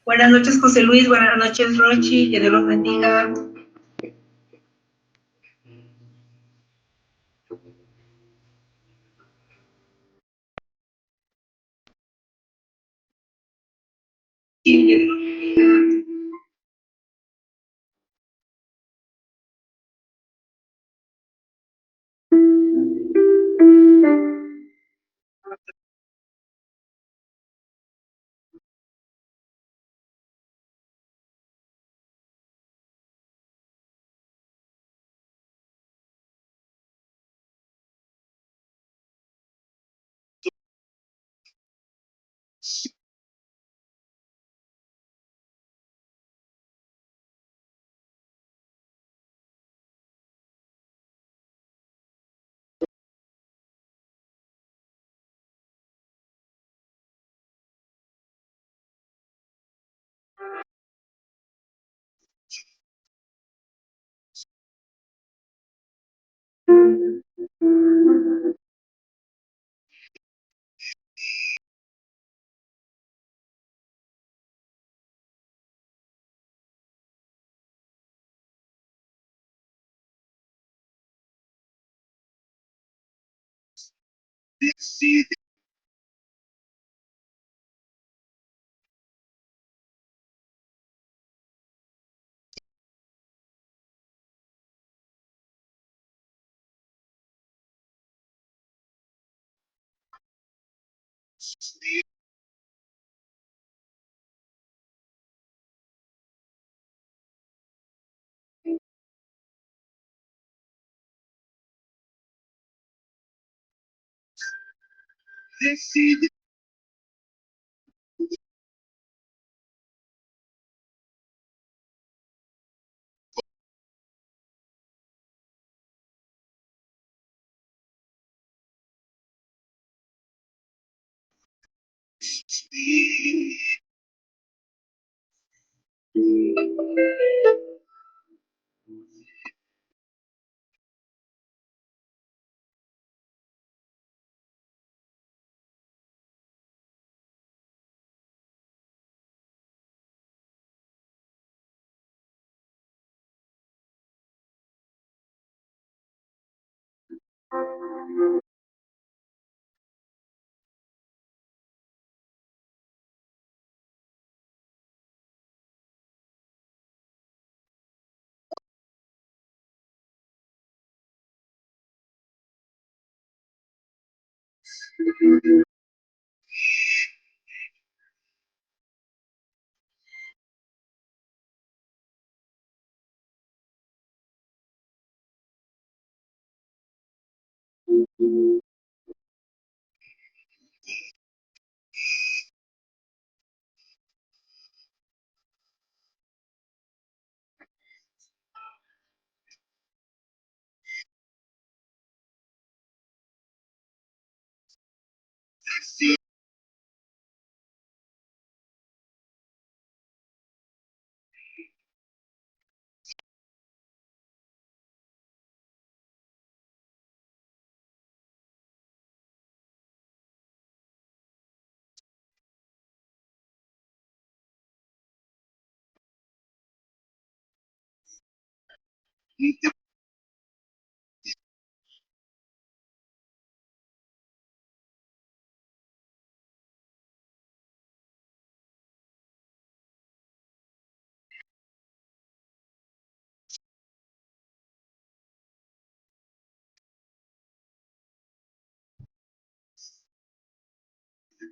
Buenas noches, José Luis. Buenas noches, Rochi. Que Dios los bendiga.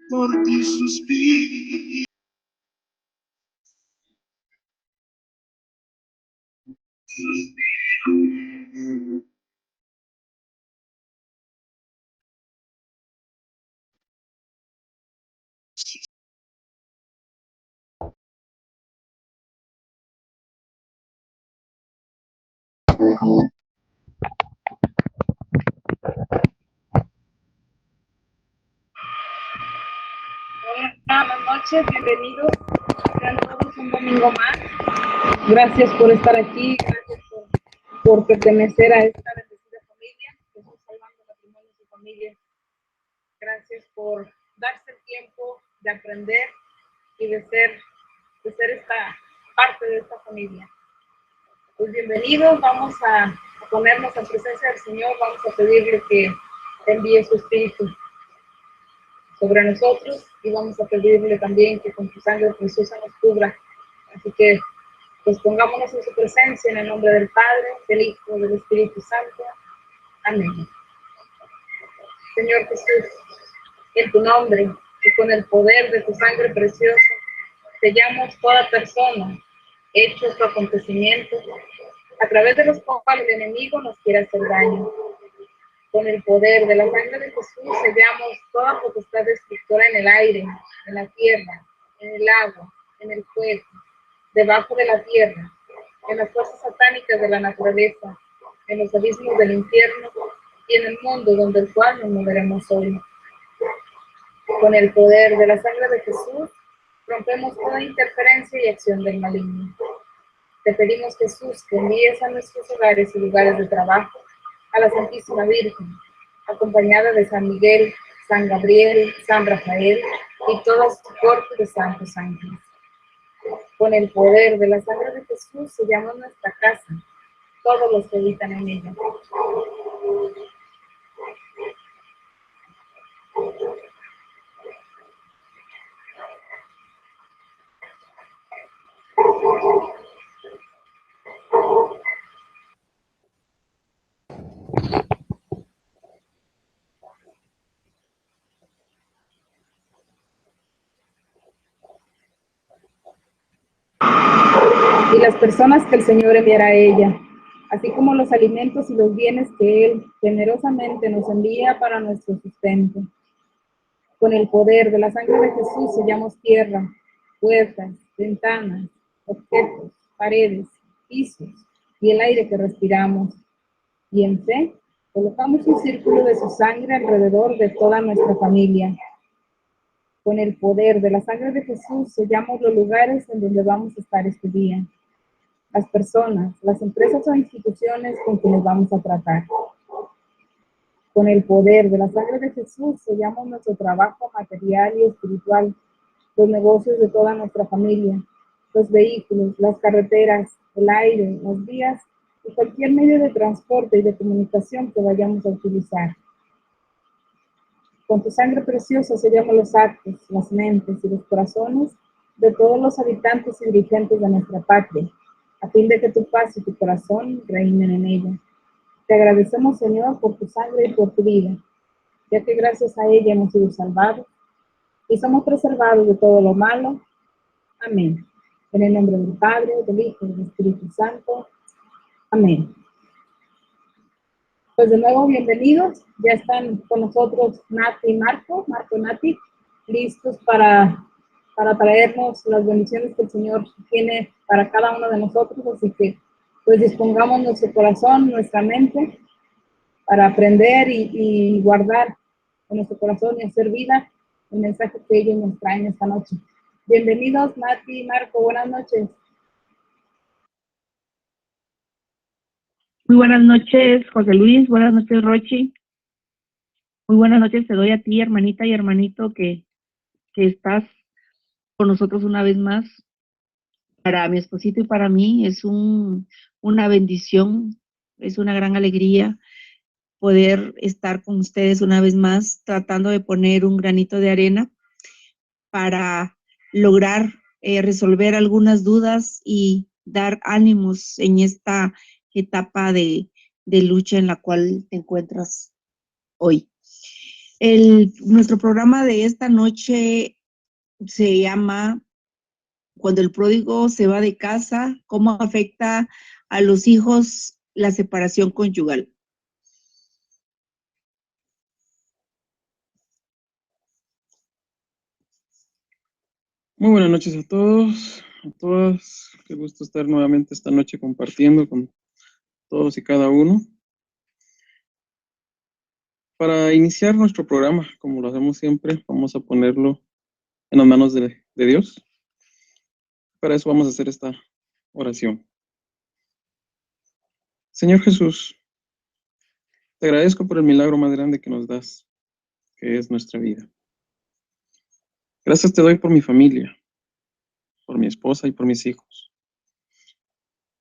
Por ti suspiro. Buenas noches, bienvenidos. Sean todos un domingo más. Gracias por estar aquí, gracias por pertenecer a esta bendecida familia. Jesús salvando matrimonios y familias. Gracias por darse el tiempo de aprender y de ser de ser esta parte de esta familia. Pues bienvenidos, vamos a ponernos en presencia del Señor, vamos a pedirle que envíe su Espíritu sobre nosotros y vamos a pedirle también que con su sangre preciosa nos cubra. Así que pues pongámonos en su presencia en el nombre del Padre, del Hijo, del Espíritu Santo. Amén. Señor Jesús, en tu nombre y con el poder de tu sangre preciosa, sellamos toda persona, hechos o acontecimientos, a través de los cuales el enemigo nos quiere hacer daño. Con el poder de la sangre de Jesús sellamos toda potestad destructora en el aire, en la tierra, en el agua, en el fuego, debajo de la tierra, en las fuerzas satánicas de la naturaleza, en los abismos del infierno y en el mundo donde el cual nos moveremos hoy. Con el poder de la sangre de Jesús, rompemos toda interferencia y acción del maligno. Te pedimos, Jesús, que envíes a nuestros hogares y lugares de trabajo a la Santísima Virgen, acompañada de San Miguel, San Gabriel, San Rafael y toda su corte de santos ángeles. Con el poder de la sangre de Jesús sellamos nuestra casa, todos los que habitan en ella. Y las personas que el Señor enviará a ella, así como los alimentos y los bienes que Él generosamente nos envía para nuestro sustento. Con el poder de la sangre de Jesús sellamos tierra, puertas, ventanas, objetos, paredes, pisos y el aire que respiramos. Y en fe, colocamos un círculo de su sangre alrededor de toda nuestra familia. Con el poder de la sangre de Jesús sellamos los lugares en donde vamos a estar este día, las personas, las empresas o instituciones con quienes vamos a tratar. Con el poder de la sangre de Jesús sellamos nuestro trabajo material y espiritual, los negocios de toda nuestra familia, los vehículos, las carreteras, el aire, las vías y cualquier medio de transporte y de comunicación que vayamos a utilizar. Con tu sangre preciosa sellamos los actos, las mentes y los corazones de todos los habitantes y dirigentes de nuestra patria, a fin de que tu paz y tu corazón reinen en ella. Te agradecemos, Señor, por tu sangre y por tu vida, ya que gracias a ella hemos sido salvados y somos preservados de todo lo malo. Amén. En el nombre del Padre, del Hijo y del Espíritu Santo. Amén. Pues de nuevo, bienvenidos. Ya están con nosotros Nati y Marco y Nati, listos para traernos las bendiciones que el Señor tiene para cada uno de nosotros. Así que, pues dispongamos nuestro corazón, nuestra mente, para aprender y guardar en nuestro corazón y hacer vida el mensaje que ellos nos traen esta noche. Bienvenidos, Nati y Marco, buenas noches. Muy buenas noches, José Luis, buenas noches, Rochi. Muy buenas noches te doy a ti, hermanita y hermanito, que estás con nosotros una vez más. Para mi esposito y para mí es una bendición, es una gran alegría poder estar con ustedes una vez más, tratando de poner un granito de arena para lograr resolver algunas dudas y dar ánimos en esta etapa de lucha en la cual te encuentras hoy. Nuestro programa de esta noche se llama Cuando el pródigo se va de casa, ¿cómo afecta a los hijos la separación conyugal? Muy buenas noches a todos, a todas. Qué gusto estar nuevamente esta noche compartiendo con todos y cada uno. Para iniciar nuestro programa, como lo hacemos siempre, vamos a ponerlo en las manos de Dios. Para eso vamos a hacer esta oración. Señor Jesús, te agradezco por el milagro más grande que nos das, que es nuestra vida. Gracias te doy por mi familia, por mi esposa y por mis hijos.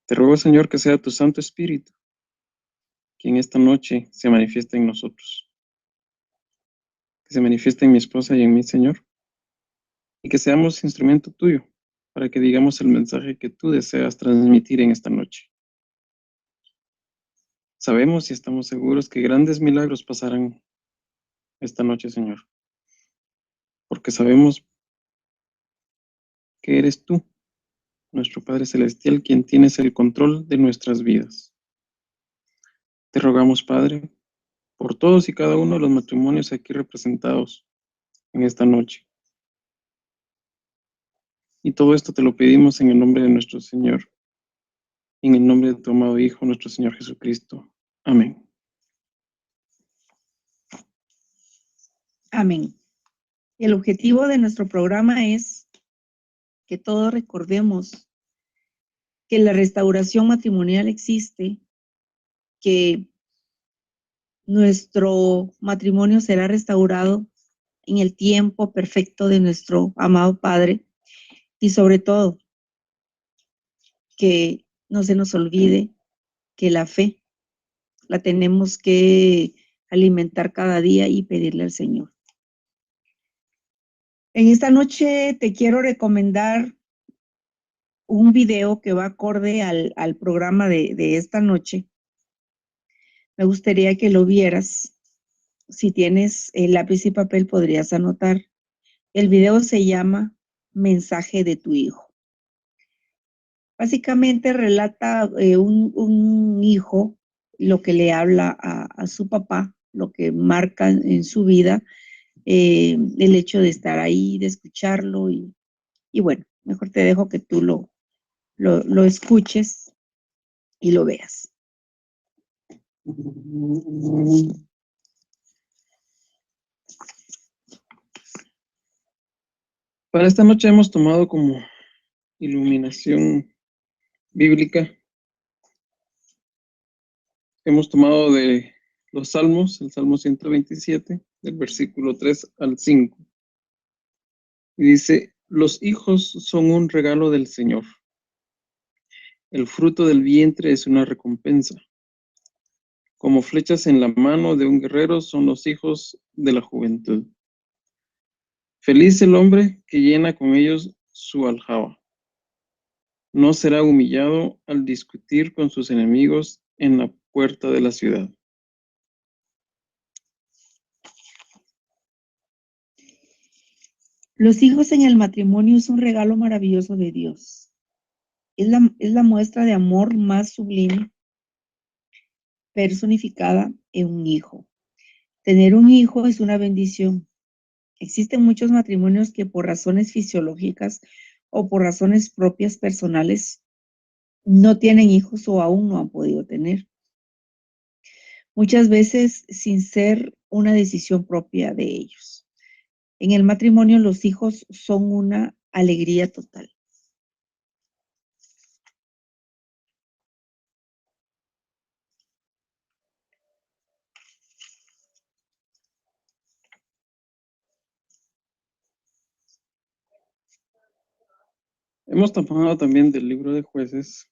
Te ruego, Señor, que sea tu Santo Espíritu quien esta noche se manifieste en nosotros, que se manifieste en mi esposa y en mí, Señor, y que seamos instrumento tuyo para que digamos el mensaje que tú deseas transmitir en esta noche. Sabemos y estamos seguros que grandes milagros pasarán esta noche, Señor, porque sabemos que eres tú, nuestro Padre Celestial, quien tienes el control de nuestras vidas. Te rogamos, Padre, por todos y cada uno de los matrimonios aquí representados en esta noche. Y todo esto te lo pedimos en el nombre de nuestro Señor, en el nombre de tu amado Hijo, nuestro Señor Jesucristo. Amén. Amén. El objetivo de nuestro programa es que todos recordemos que la restauración matrimonial existe, que nuestro matrimonio será restaurado en el tiempo perfecto de nuestro amado Padre y sobre todo que no se nos olvide que la fe la tenemos que alimentar cada día y pedirle al Señor. En esta noche te quiero recomendar un video que va acorde al programa de esta noche. Me gustaría que lo vieras. Si tienes lápiz y papel, podrías anotar. El video se llama Mensaje de tu hijo. Básicamente relata un hijo lo que le habla a su papá, lo que marca en su vida, el hecho de estar ahí, de escucharlo y bueno, mejor te dejo que tú lo escuches y lo veas. Para esta noche hemos tomado como iluminación bíblica, hemos tomado de los Salmos, el Salmo 127, del versículo 3 al 5. Y dice, los hijos son un regalo del Señor. El fruto del vientre es una recompensa. Como flechas en la mano de un guerrero son los hijos de la juventud. Feliz el hombre que llena con ellos su aljaba. No será humillado al discutir con sus enemigos en la puerta de la ciudad. Los hijos en el matrimonio es un regalo maravilloso de Dios. Es la muestra de amor más sublime personificada en un hijo. Tener un hijo es una bendición. Existen muchos matrimonios que por razones fisiológicas o por razones propias personales no tienen hijos o aún no han podido tener. Muchas veces sin ser una decisión propia de ellos. En el matrimonio los hijos son una alegría total. Hemos tomado también del libro de Jueces.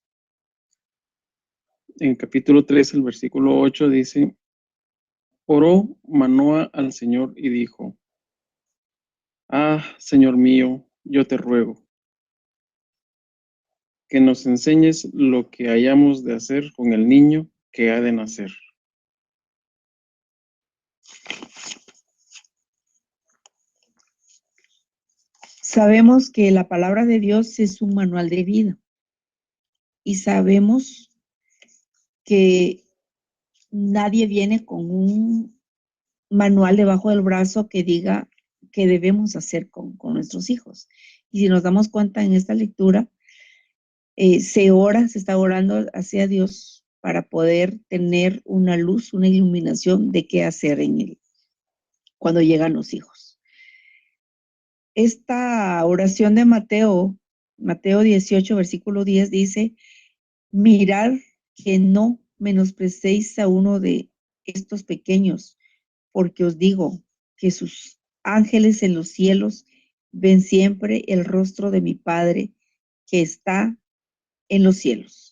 En capítulo 3, el versículo 8 dice, oró Manoa al Señor y dijo, Señor mío, yo te ruego que nos enseñes lo que hayamos de hacer con el niño que ha de nacer. Sabemos que la palabra de Dios es un manual de vida y sabemos que nadie viene con un manual debajo del brazo que diga qué debemos hacer con nuestros hijos. Y si nos damos cuenta en esta lectura, se está orando hacia Dios para poder tener una luz, una iluminación de qué hacer en él cuando llegan los hijos. Esta oración de Mateo 18, versículo 10 dice, mirad que no menosprecéis a uno de estos pequeños, porque os digo que sus ángeles en los cielos ven siempre el rostro de mi Padre que está en los cielos.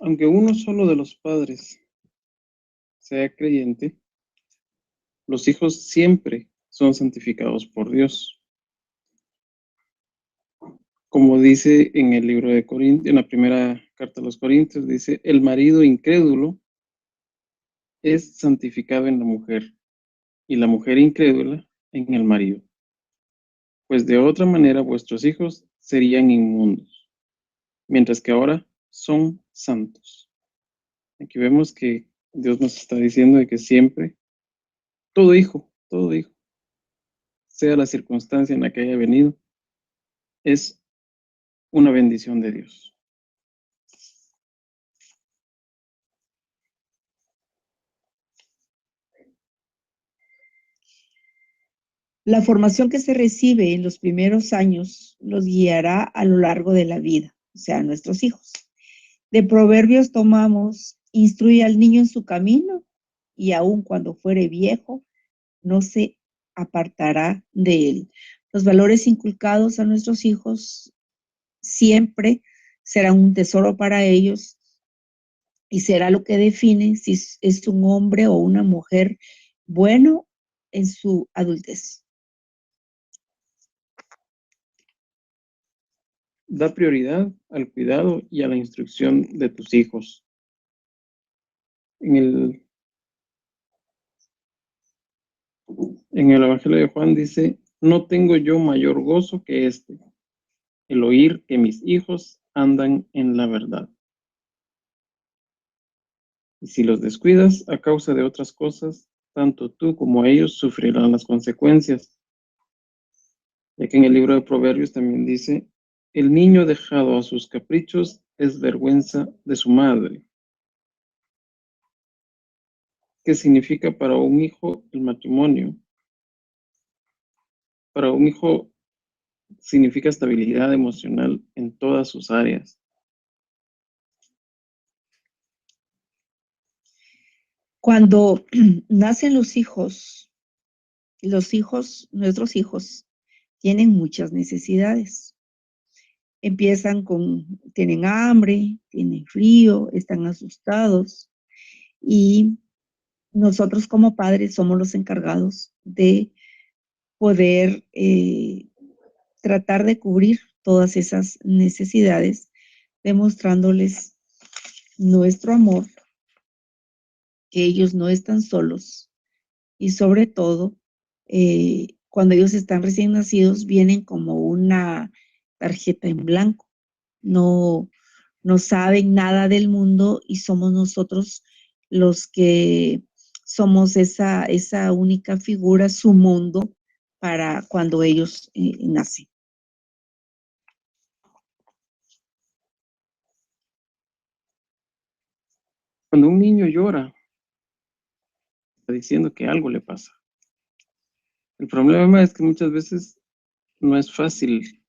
Aunque uno solo de los padres sea creyente, los hijos siempre son santificados por Dios. Como dice en el libro de Corintios, en la primera carta a los Corintios, dice, el marido incrédulo es santificado en la mujer y la mujer incrédula en el marido. Pues de otra manera vuestros hijos serían inmundos, mientras que ahora son santos. Aquí vemos que Dios nos está diciendo de que siempre, todo hijo, sea la circunstancia en la que haya venido, es una bendición de Dios. La formación que se recibe en los primeros años los guiará a lo largo de la vida, o sea, nuestros hijos. De Proverbios tomamos, instruye al niño en su camino y aun cuando fuere viejo, no se apartará de él. Los valores inculcados a nuestros hijos siempre serán un tesoro para ellos y será lo que define si es un hombre o una mujer bueno en su adultez. Da prioridad al cuidado y a la instrucción de tus hijos. En el Evangelio de Juan dice, no tengo yo mayor gozo que este, el oír que mis hijos andan en la verdad. Y si los descuidas a causa de otras cosas, tanto tú como ellos sufrirán las consecuencias. Ya que en el libro de Proverbios también dice, el niño dejado a sus caprichos es vergüenza de su madre. ¿Qué significa para un hijo el matrimonio? Para un hijo significa estabilidad emocional en todas sus áreas. Cuando nacen los hijos, nuestros hijos, tienen muchas necesidades. Tienen hambre, tienen frío, están asustados y nosotros como padres somos los encargados de poder tratar de cubrir todas esas necesidades, demostrándoles nuestro amor, que ellos no están solos y sobre todo, cuando ellos están recién nacidos, vienen como una tarjeta en blanco. No saben nada del mundo y somos nosotros los que somos esa única figura, su mundo, para cuando ellos nacen. Cuando un niño llora, está diciendo que algo le pasa. El problema es que muchas veces no es fácil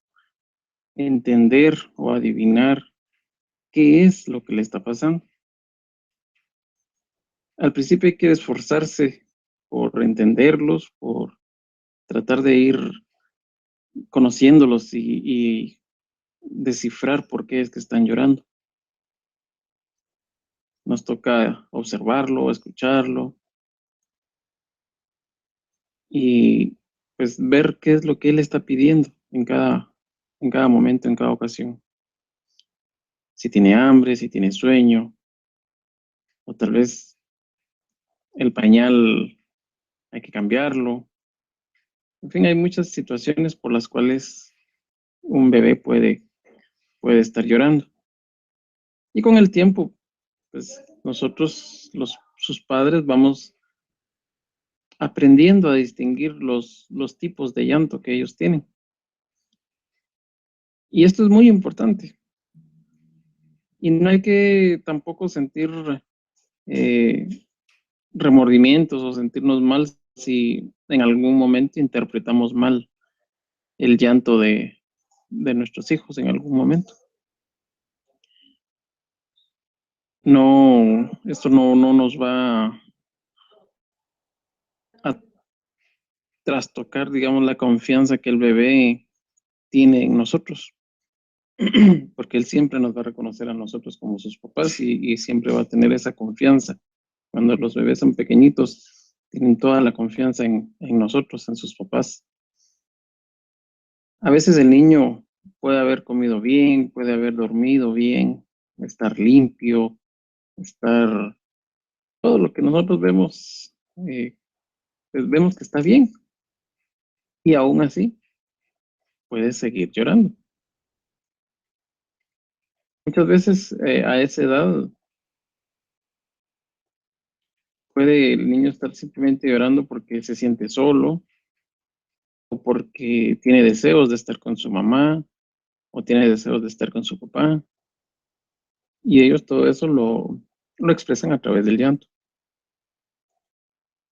entender o adivinar qué es lo que le está pasando. Al principio hay que esforzarse por entenderlos, por tratar de ir conociéndolos y descifrar por qué es que están llorando. Nos toca observarlo, escucharlo y pues ver qué es lo que él está pidiendo en cada momento, en cada ocasión. Si tiene hambre, si tiene sueño, o tal vez el pañal hay que cambiarlo. En fin, hay muchas situaciones por las cuales un bebé puede estar llorando. Y con el tiempo, pues nosotros, sus padres, vamos aprendiendo a distinguir los tipos de llanto que ellos tienen. Y esto es muy importante, Y no hay que tampoco sentir eh, remordimientos o sentirnos mal si en algún momento interpretamos mal el llanto de nuestros hijos en algún momento. No, esto no nos va a trastocar, digamos, la confianza que el bebé tiene en nosotros, porque él siempre nos va a reconocer a nosotros como sus papás y siempre va a tener esa confianza. Cuando los bebés son pequeñitos, tienen toda la confianza en nosotros, en sus papás. A veces el niño puede haber comido bien, puede haber dormido bien, estar limpio, estar todo lo que nosotros vemos, pues vemos que está bien y aún así puede seguir llorando. Muchas veces a esa edad puede el niño estar simplemente llorando porque se siente solo o porque tiene deseos de estar con su mamá o tiene deseos de estar con su papá y ellos todo eso lo expresan a través del llanto.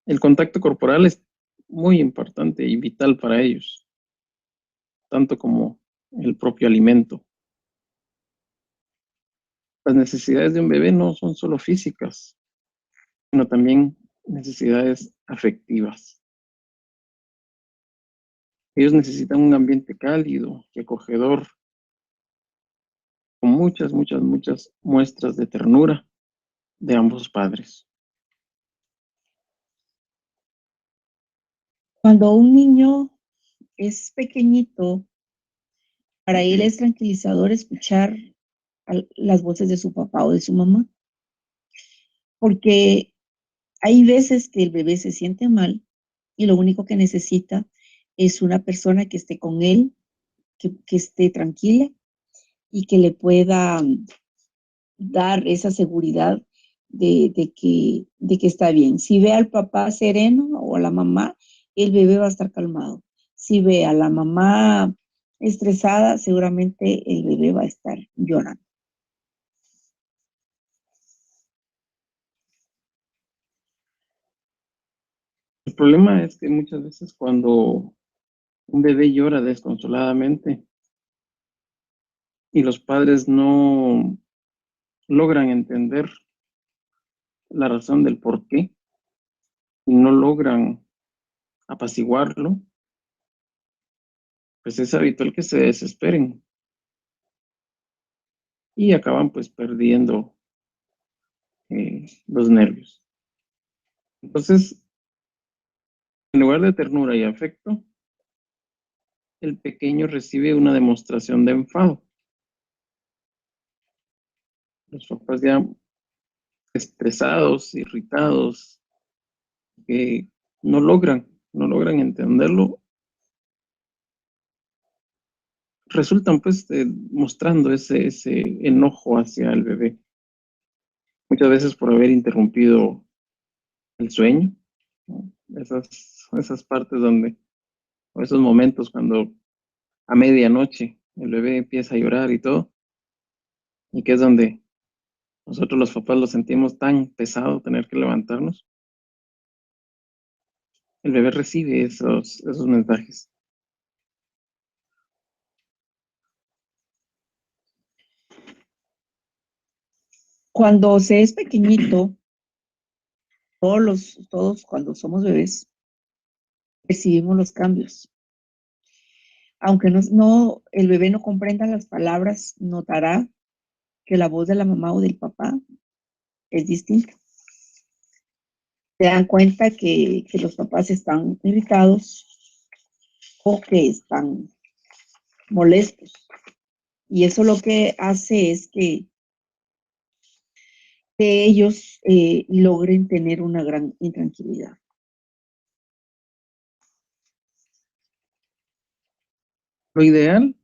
El contacto corporal es muy importante y vital para ellos, tanto como el propio alimento. Las necesidades de un bebé no son solo físicas, sino también necesidades afectivas. Ellos necesitan un ambiente cálido y acogedor, con muchas, muchas, muchas muestras de ternura de ambos padres. Cuando un niño es pequeñito, para él es tranquilizador escuchar las voces de su papá o de su mamá, porque hay veces que el bebé se siente mal y lo único que necesita es una persona que esté con él, que esté tranquila y que le pueda dar esa seguridad de que está bien. Si ve al papá sereno o a la mamá, el bebé va a estar calmado. Si ve a la mamá estresada, seguramente el bebé va a estar llorando. El problema es que muchas veces cuando un bebé llora desconsoladamente y los padres no logran entender la razón del por qué y no logran apaciguarlo, pues es habitual que se desesperen y acaban pues perdiendo los nervios. Entonces, en lugar de ternura y afecto, el pequeño recibe una demostración de enfado. Los papás ya estresados, irritados, que no logran entenderlo, resultan pues mostrando ese enojo hacia el bebé. Muchas veces por haber interrumpido el sueño, ¿no? Esas partes donde, o esos momentos cuando a medianoche el bebé empieza a llorar y todo, y que es donde nosotros los papás lo sentimos tan pesado tener que levantarnos. El bebé recibe esos mensajes. Cuando se es pequeñito, todos cuando somos bebés, percibimos los cambios. Aunque el bebé no comprenda las palabras, notará que la voz de la mamá o del papá es distinta. Se dan cuenta que los papás están irritados o que están molestos. Y eso lo que hace es que ellos logren tener una gran intranquilidad. Lo ideal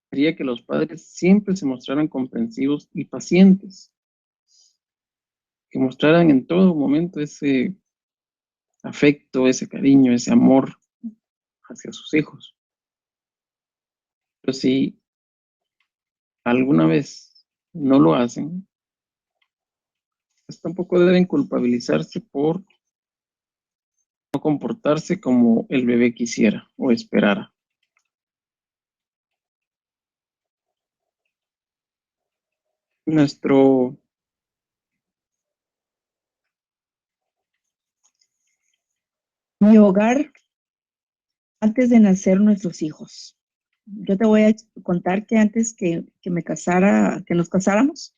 sería que los padres siempre se mostraran comprensivos y pacientes, que mostraran en todo momento ese afecto, ese cariño, ese amor hacia sus hijos. Pero si alguna vez no lo hacen, pues tampoco deben culpabilizarse por no comportarse como el bebé quisiera o esperara. Nuestro Mi hogar antes de nacer nuestros hijos. Yo te voy a contar que antes que me casara, que nos casáramos,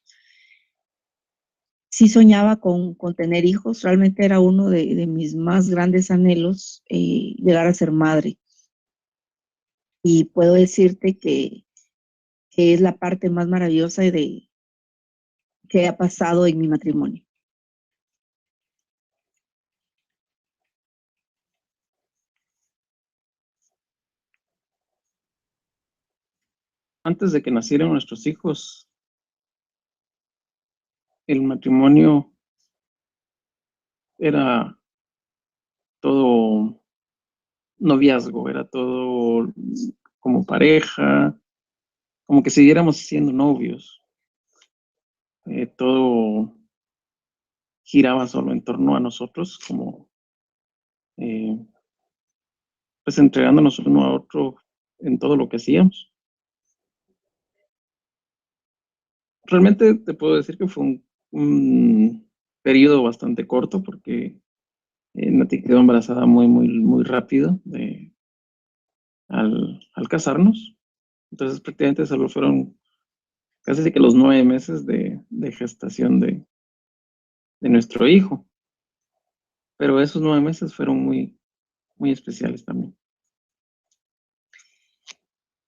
sí soñaba con tener hijos. Realmente era uno de mis más grandes anhelos, llegar a ser madre. Y puedo decirte que es la parte más maravillosa que ha pasado en mi matrimonio. Antes de que nacieran nuestros hijos, el matrimonio era todo noviazgo, era todo como pareja, como que siguiéramos siendo novios. Todo giraba solo en torno a nosotros, como eh, pues entregándonos uno a otro en todo lo que hacíamos. Realmente te puedo decir que fue un periodo bastante corto porque Nati quedó embarazada muy rápido al casarnos. Entonces prácticamente solo fueron casi que los 9 meses de gestación de nuestro hijo. Pero esos 9 meses fueron muy especiales también.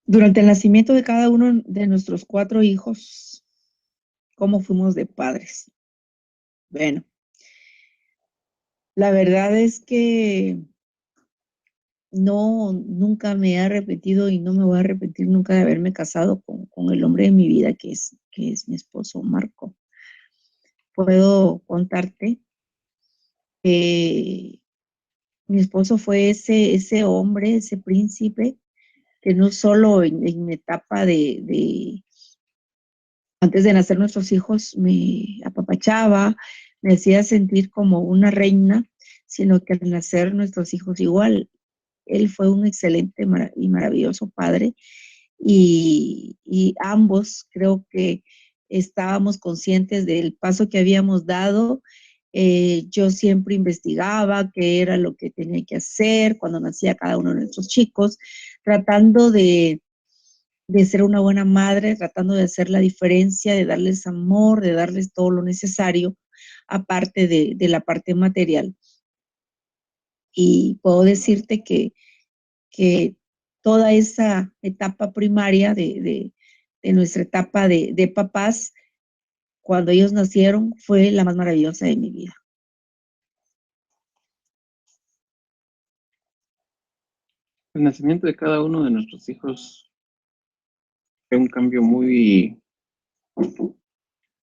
Durante el nacimiento de cada uno de nuestros 4 hijos, ¿cómo fuimos de padres? Bueno, la verdad es que no, nunca me he arrepentido y no me voy a arrepentir nunca de haberme casado con el hombre de mi vida, que es mi esposo Marco. Puedo contarte que mi esposo fue ese hombre, ese príncipe, que no solo en mi etapa antes de nacer nuestros hijos, me apapachaba, me hacía sentir como una reina, sino que al nacer nuestros hijos igual. Él fue un excelente y maravilloso padre y ambos creo que estábamos conscientes del paso que habíamos dado. Yo siempre investigaba qué era lo que tenía que hacer cuando nacía cada uno de nuestros chicos, tratando de ser una buena madre, tratando de hacer la diferencia, de darles amor, de darles todo lo necesario, aparte de la parte material. Y puedo decirte que toda esa etapa primaria de nuestra etapa de papás, cuando ellos nacieron, fue la más maravillosa de mi vida. El nacimiento de cada uno de nuestros hijos fue un cambio muy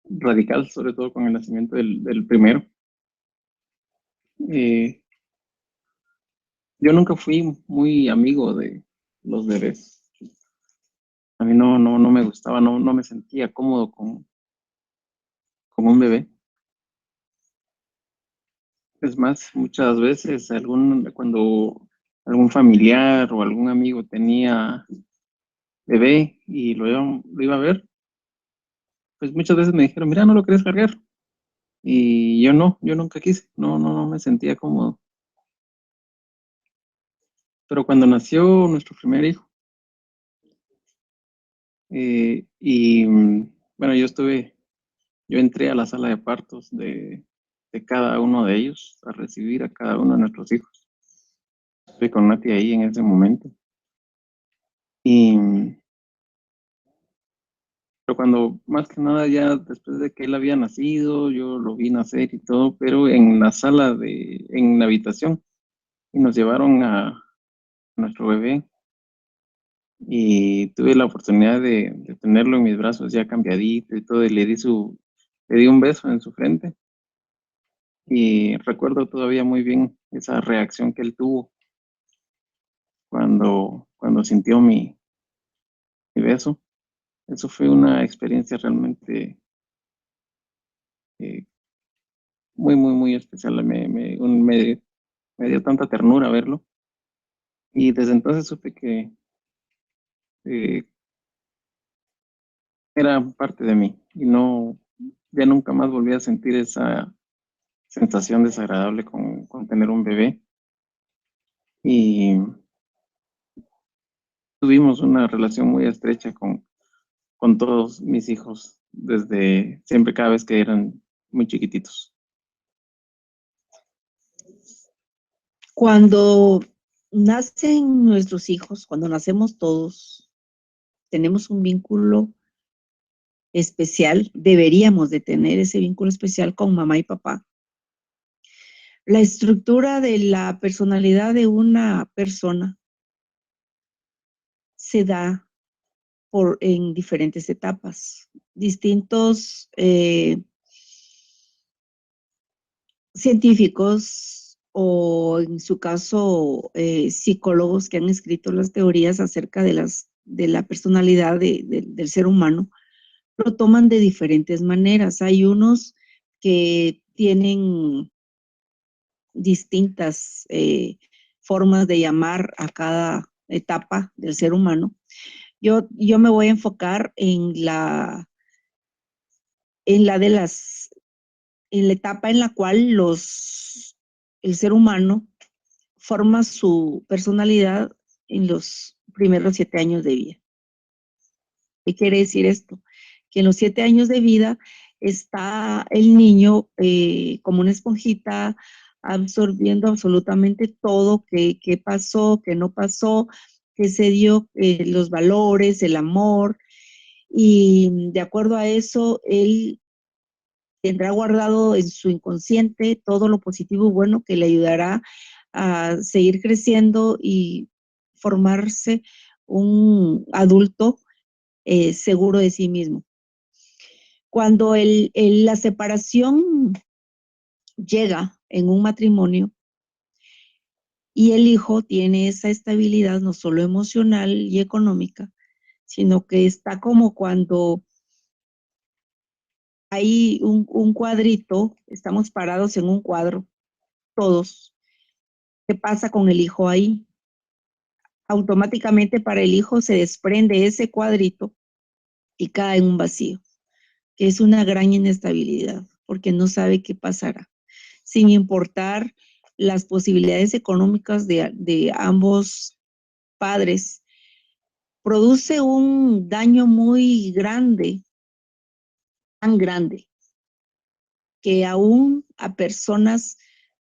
radical, sobre todo con el nacimiento del primero. Eh, yo nunca fui muy amigo de los bebés. A mí no me gustaba, no me sentía cómodo con un bebé. Es más, muchas veces cuando algún familiar o algún amigo tenía bebé y lo iba a ver, pues muchas veces me dijeron, mira, no lo querés cargar. Y yo nunca quise, no me sentía cómodo. Pero cuando nació nuestro primer hijo, bueno, yo entré a la sala de partos de cada uno de ellos a recibir a cada uno de nuestros hijos. Estuve con Nati ahí en ese momento. Pero cuando, más que nada, ya después de que él había nacido, yo lo vi nacer y todo, pero en la en la habitación, y nos llevaron a nuestro bebé, y tuve la oportunidad de tenerlo en mis brazos ya cambiadito y todo, y le di un beso en su frente, y recuerdo todavía muy bien esa reacción que él tuvo cuando sintió mi beso. Eso fue una experiencia realmente muy, muy, muy especial. Me dio tanta ternura verlo. Y desde entonces supe que eh, era parte de mí y no, ya nunca más volví a sentir esa sensación desagradable con tener un bebé. Y tuvimos una relación muy estrecha con todos mis hijos, desde siempre, cada vez que eran muy chiquititos. Cuando nacen nuestros hijos, cuando nacemos todos, tenemos un vínculo especial, deberíamos de tener ese vínculo especial con mamá y papá. La estructura de la personalidad de una persona se da en diferentes etapas. Distintos científicos o en su caso psicólogos que han escrito las teorías acerca de la personalidad del ser humano, lo toman de diferentes maneras. Hay unos que tienen distintas formas de llamar a cada etapa del ser humano. Yo me voy a enfocar en la en la etapa en la cual el ser humano forma su personalidad en los primeros 7 años de vida. ¿Qué quiere decir esto? Que en los 7 años de vida está el niño como una esponjita absorbiendo absolutamente todo, qué pasó, qué no pasó, qué se dio, los valores, el amor, y de acuerdo a eso, él tendrá guardado en su inconsciente todo lo positivo y bueno que le ayudará a seguir creciendo y formarse un adulto seguro de sí mismo. Cuando la separación llega en un matrimonio y el hijo tiene esa estabilidad no solo emocional y económica, sino que está como cuando hay un cuadrito, estamos parados en un cuadro, todos. ¿Qué pasa con el hijo ahí? Automáticamente para el hijo se desprende ese cuadrito y cae en un vacío, que es una gran inestabilidad, porque no sabe qué pasará, sin importar las posibilidades económicas de ambos padres. Produce un daño muy grande, tan grande, que aún a personas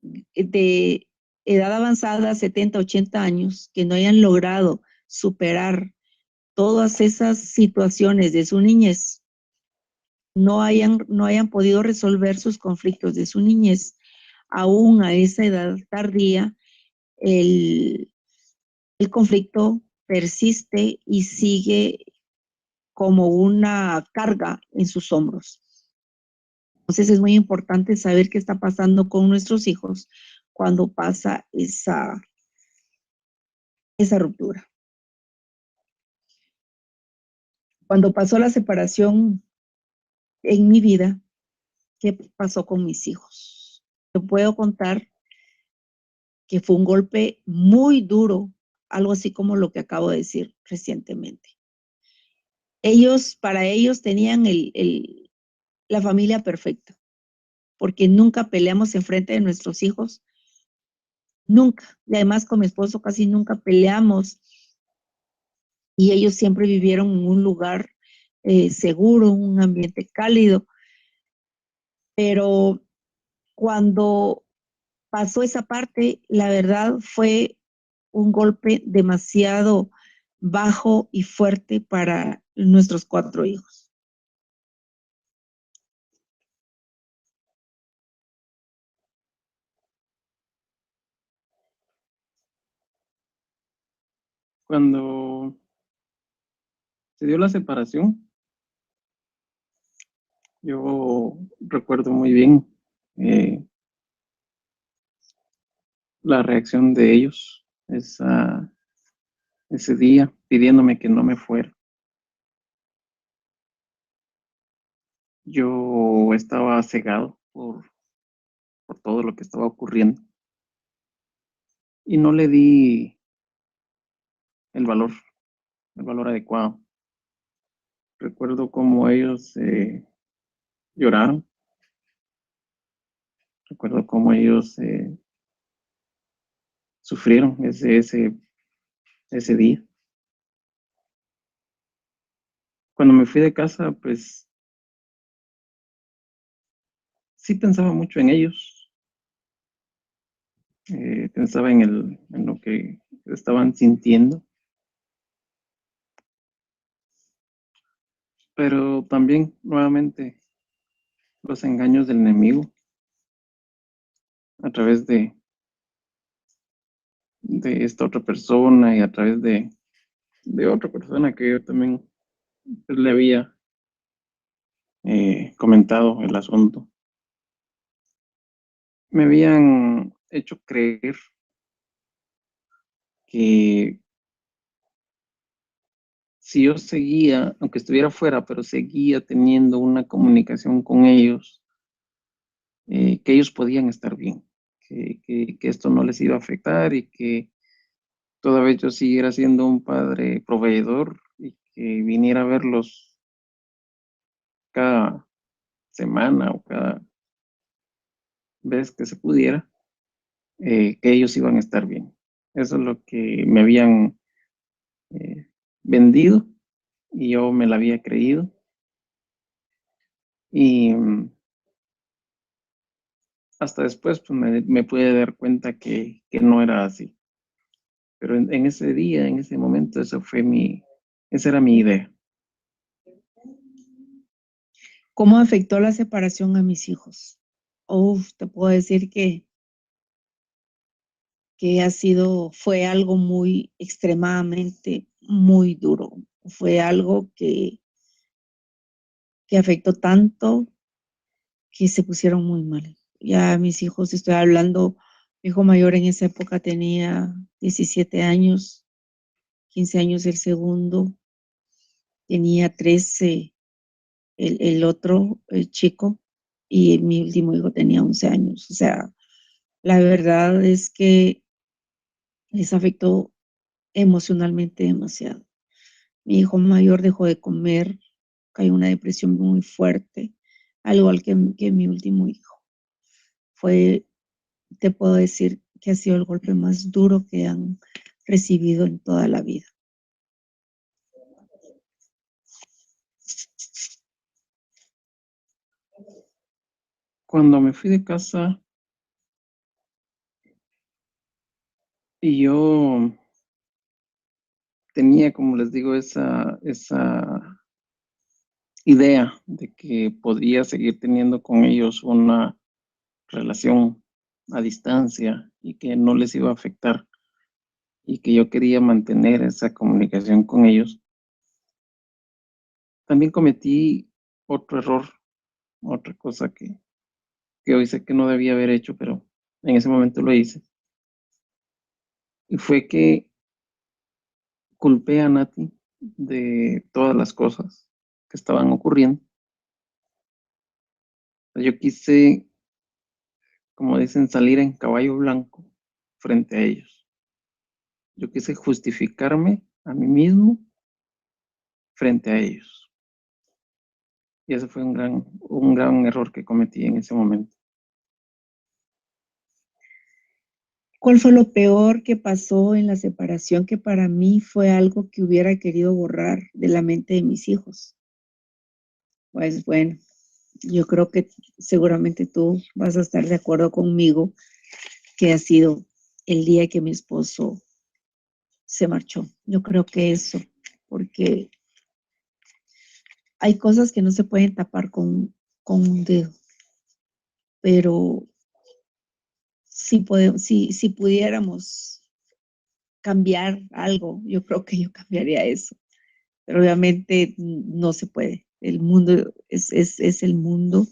de edad avanzada, 70, 80 años, que no hayan logrado superar todas esas situaciones de su niñez, no hayan podido resolver sus conflictos de su niñez, aún a esa edad tardía, el, el conflicto persiste y sigue como una carga en sus hombros. Entonces es muy importante saber qué está pasando con nuestros hijos cuando pasa esa ruptura. Cuando pasó la separación en mi vida, ¿qué pasó con mis hijos? Te puedo contar que fue un golpe muy duro, algo así como lo que acabo de decir recientemente. Para ellos tenían la familia perfecta, porque nunca peleamos enfrente de nuestros hijos, nunca. Y además con mi esposo casi nunca peleamos y ellos siempre vivieron en un lugar seguro, un ambiente cálido, pero cuando pasó esa parte, la verdad fue un golpe demasiado bajo y fuerte para nuestros 4 hijos. Cuando se dio la separación, yo recuerdo muy bien eh, la reacción de ellos ese día, pidiéndome que no me fuera. yo estaba cegado por todo lo que estaba ocurriendo y no le di el valor, el valor adecuado. Recuerdo cómo ellos lloraron, recuerdo cómo ellos sufrieron ese día. Cuando me fui de casa, pues sí pensaba mucho en ellos, pensaba en lo que estaban sintiendo, pero también nuevamente los engaños del enemigo a través de esta otra persona y a través de otra persona que yo también pues, le había comentado el asunto. Me habían hecho creer que si yo seguía, aunque estuviera fuera, pero seguía teniendo una comunicación con ellos, que ellos podían estar bien, que esto no les iba a afectar y que toda vez yo siguiera siendo un padre proveedor y que viniera a verlos cada semana o cada vez que se pudiera, que ellos iban a estar bien. Eso es lo que me habían vendido y yo me la había creído. Y hasta después pues, me pude dar cuenta que no era así. Pero en ese día, en ese momento, esa era mi idea. ¿Cómo afectó la separación a mis hijos? Uf, te puedo decir que fue algo muy extremadamente muy duro. Fue algo que afectó tanto que se pusieron muy mal. Ya mis hijos, estoy hablando, mi hijo mayor en esa época tenía 17 años, 15 años el segundo, tenía 13 el otro, el chico, y mi último hijo tenía 11 años. O sea, la verdad es que les afectó emocionalmente demasiado. Mi hijo mayor dejó de comer, cayó en una depresión muy fuerte, al igual que mi último hijo. Fue, te puedo decir que ha sido el golpe más duro que han recibido en toda la vida. Cuando me fui de casa y yo tenía, como les digo, esa idea de que podría seguir teniendo con ellos una relación a distancia y que no les iba a afectar y que yo quería mantener esa comunicación con ellos. También cometí otro error, otra cosa que hoy sé que no debía haber hecho, pero en ese momento lo hice. Y fue que culpé a Nati de todas las cosas que estaban ocurriendo. Yo quise, como dicen, salir en caballo blanco frente a ellos. Yo quise justificarme a mí mismo frente a ellos. Y ese fue un gran error que cometí en ese momento. ¿Cuál fue lo peor que pasó en la separación que para mí fue algo que hubiera querido borrar de la mente de mis hijos? Pues bueno, yo creo que seguramente tú vas a estar de acuerdo conmigo que ha sido el día que mi esposo se marchó. Yo creo que eso, porque hay cosas que no se pueden tapar con un dedo, pero si pudiéramos cambiar algo, yo creo que yo cambiaría eso, pero obviamente no se puede. El mundo es el mundo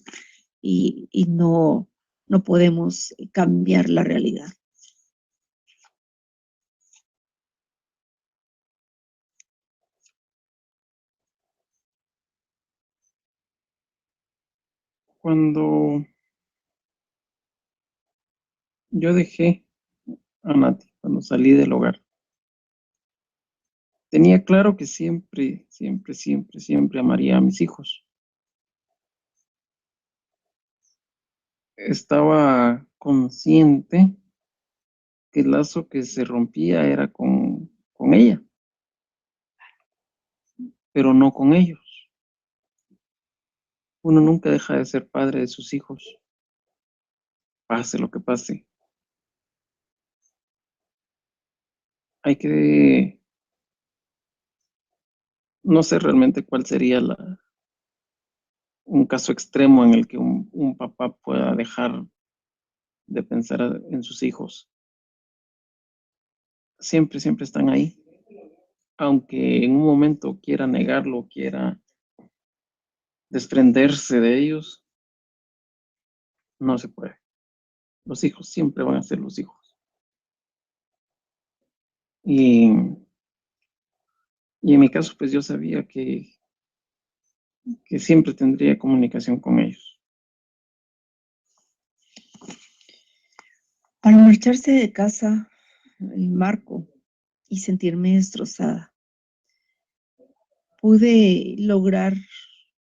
y no podemos cambiar la realidad. Cuando yo dejé a Nati, cuando salí del hogar, tenía claro que siempre, siempre, siempre, siempre amaría a mis hijos. Estaba consciente que el lazo que se rompía era con ella, pero no con ellos. Uno nunca deja de ser padre de sus hijos, pase lo que pase. Hay que, no sé realmente cuál sería un caso extremo en el que un papá pueda dejar de pensar en sus hijos. Siempre, siempre están ahí. Aunque en un momento quiera negarlo, quiera desprenderse de ellos, no se puede. Los hijos siempre van a ser los hijos. Y, y en mi caso, pues yo sabía que siempre tendría comunicación con ellos. Al marcharse de casa, el Marco, y sentirme destrozada, pude lograr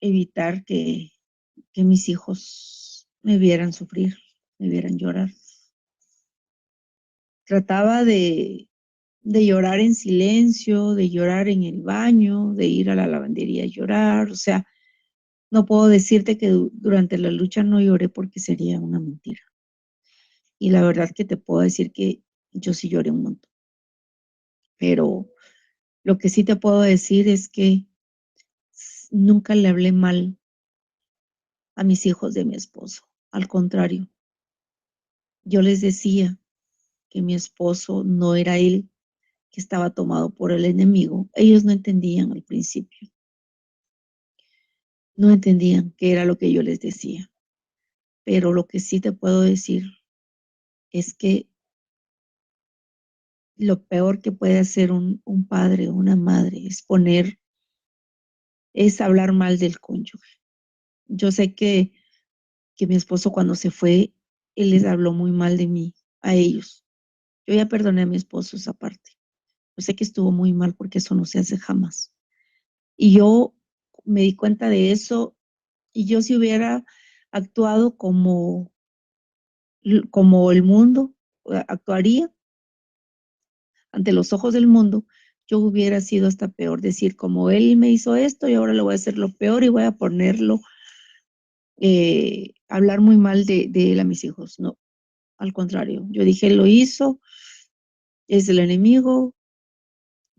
evitar que mis hijos me vieran sufrir, me vieran llorar. Trataba de llorar en silencio, de llorar en el baño, de ir a la lavandería a llorar. O sea, no puedo decirte que durante la lucha no lloré porque sería una mentira. Y la verdad que te puedo decir que yo sí lloré un montón. Pero lo que sí te puedo decir es que nunca le hablé mal a mis hijos de mi esposo. Al contrario, yo les decía que mi esposo no era él, que estaba tomado por el enemigo. Ellos no entendían al principio. No entendían qué era lo que yo les decía. Pero lo que sí te puedo decir es que lo peor que puede hacer un padre o una madre es hablar mal del cónyuge. Yo sé que mi esposo cuando se fue, él les habló muy mal de mí, a ellos. Yo ya perdoné a mi esposo esa parte. Yo sé que estuvo muy mal porque eso no se hace jamás. Y yo me di cuenta de eso y yo si hubiera actuado como el mundo actuaría ante los ojos del mundo, yo hubiera sido hasta peor. Decir, como él me hizo esto y ahora le voy a hacer lo peor y voy a ponerlo, hablar muy mal de él a mis hijos. No, al contrario. Yo dije, él lo hizo, es el enemigo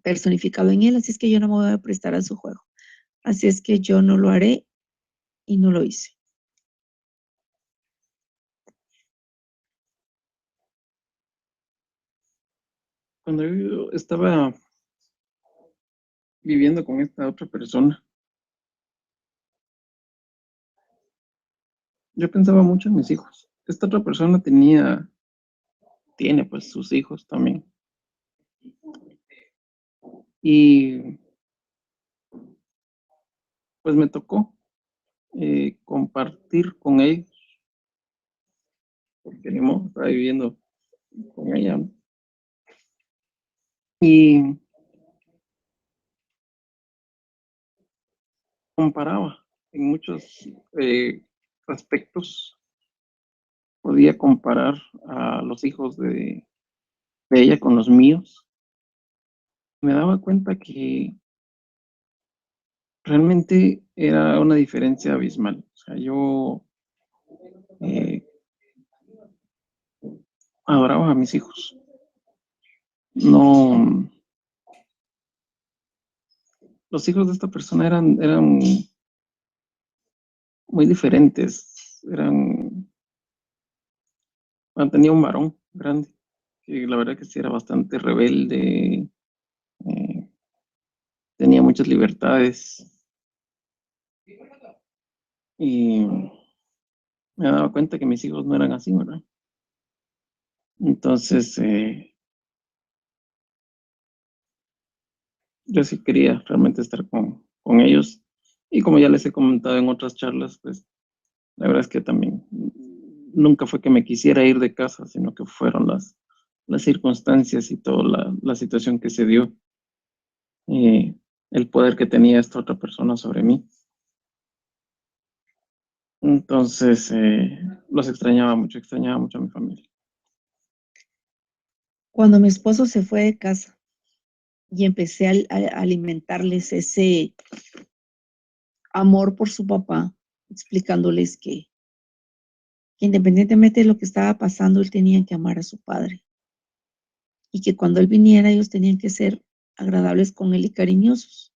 personificado en él, así es que yo no me voy a prestar a su juego. Así es que yo no lo haré y no lo hice. Cuando yo estaba viviendo con esta otra persona, yo pensaba mucho en mis hijos. Esta otra persona tiene pues sus hijos también. Y pues me tocó compartir con ellos, porque ni modo, estaba viviendo con ella, ¿no? Y comparaba en muchos aspectos, podía comparar a los hijos de ella con los míos. Me daba cuenta que realmente era una diferencia abismal. O sea, yo eh, adoraba a mis hijos. No, los hijos de esta persona eran muy diferentes. Tenía un varón grande, que la verdad que sí era bastante rebelde, eh, tenía muchas libertades y me daba cuenta que mis hijos no eran así, ¿verdad? Entonces, yo sí quería realmente estar con ellos y como ya les he comentado en otras charlas, pues La verdad es que también nunca fue que me quisiera ir de casa, sino que fueron las circunstancias y toda la situación que se dio, eh, el poder que tenía esta otra persona sobre mí. Entonces, los extrañaba mucho a mi familia. Cuando mi esposo se fue de casa y empecé a alimentarles ese amor por su papá, explicándoles que independientemente de lo que estaba pasando, él tenía que amar a su padre y que cuando él viniera ellos tenían que ser agradables con él y cariñosos.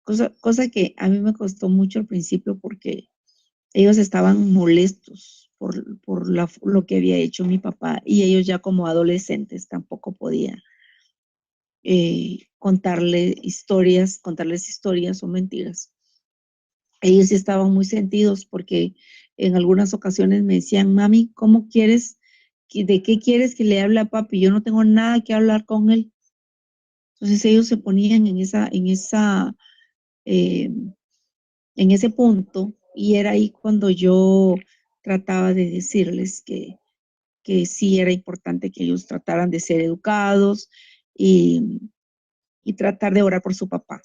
Cosa que a mí me costó mucho al principio porque ellos estaban molestos por lo que había hecho mi papá y ellos ya como adolescentes tampoco podían contarles historias o mentiras. Ellos sí estaban muy sentidos porque en algunas ocasiones me decían, mami, ¿cómo quieres, de qué quieres que le hable a papi? Yo no tengo nada que hablar con él. Entonces ellos se ponían eh, en ese punto y era ahí cuando yo trataba de decirles que sí era importante que ellos trataran de ser educados y tratar de orar por su papá.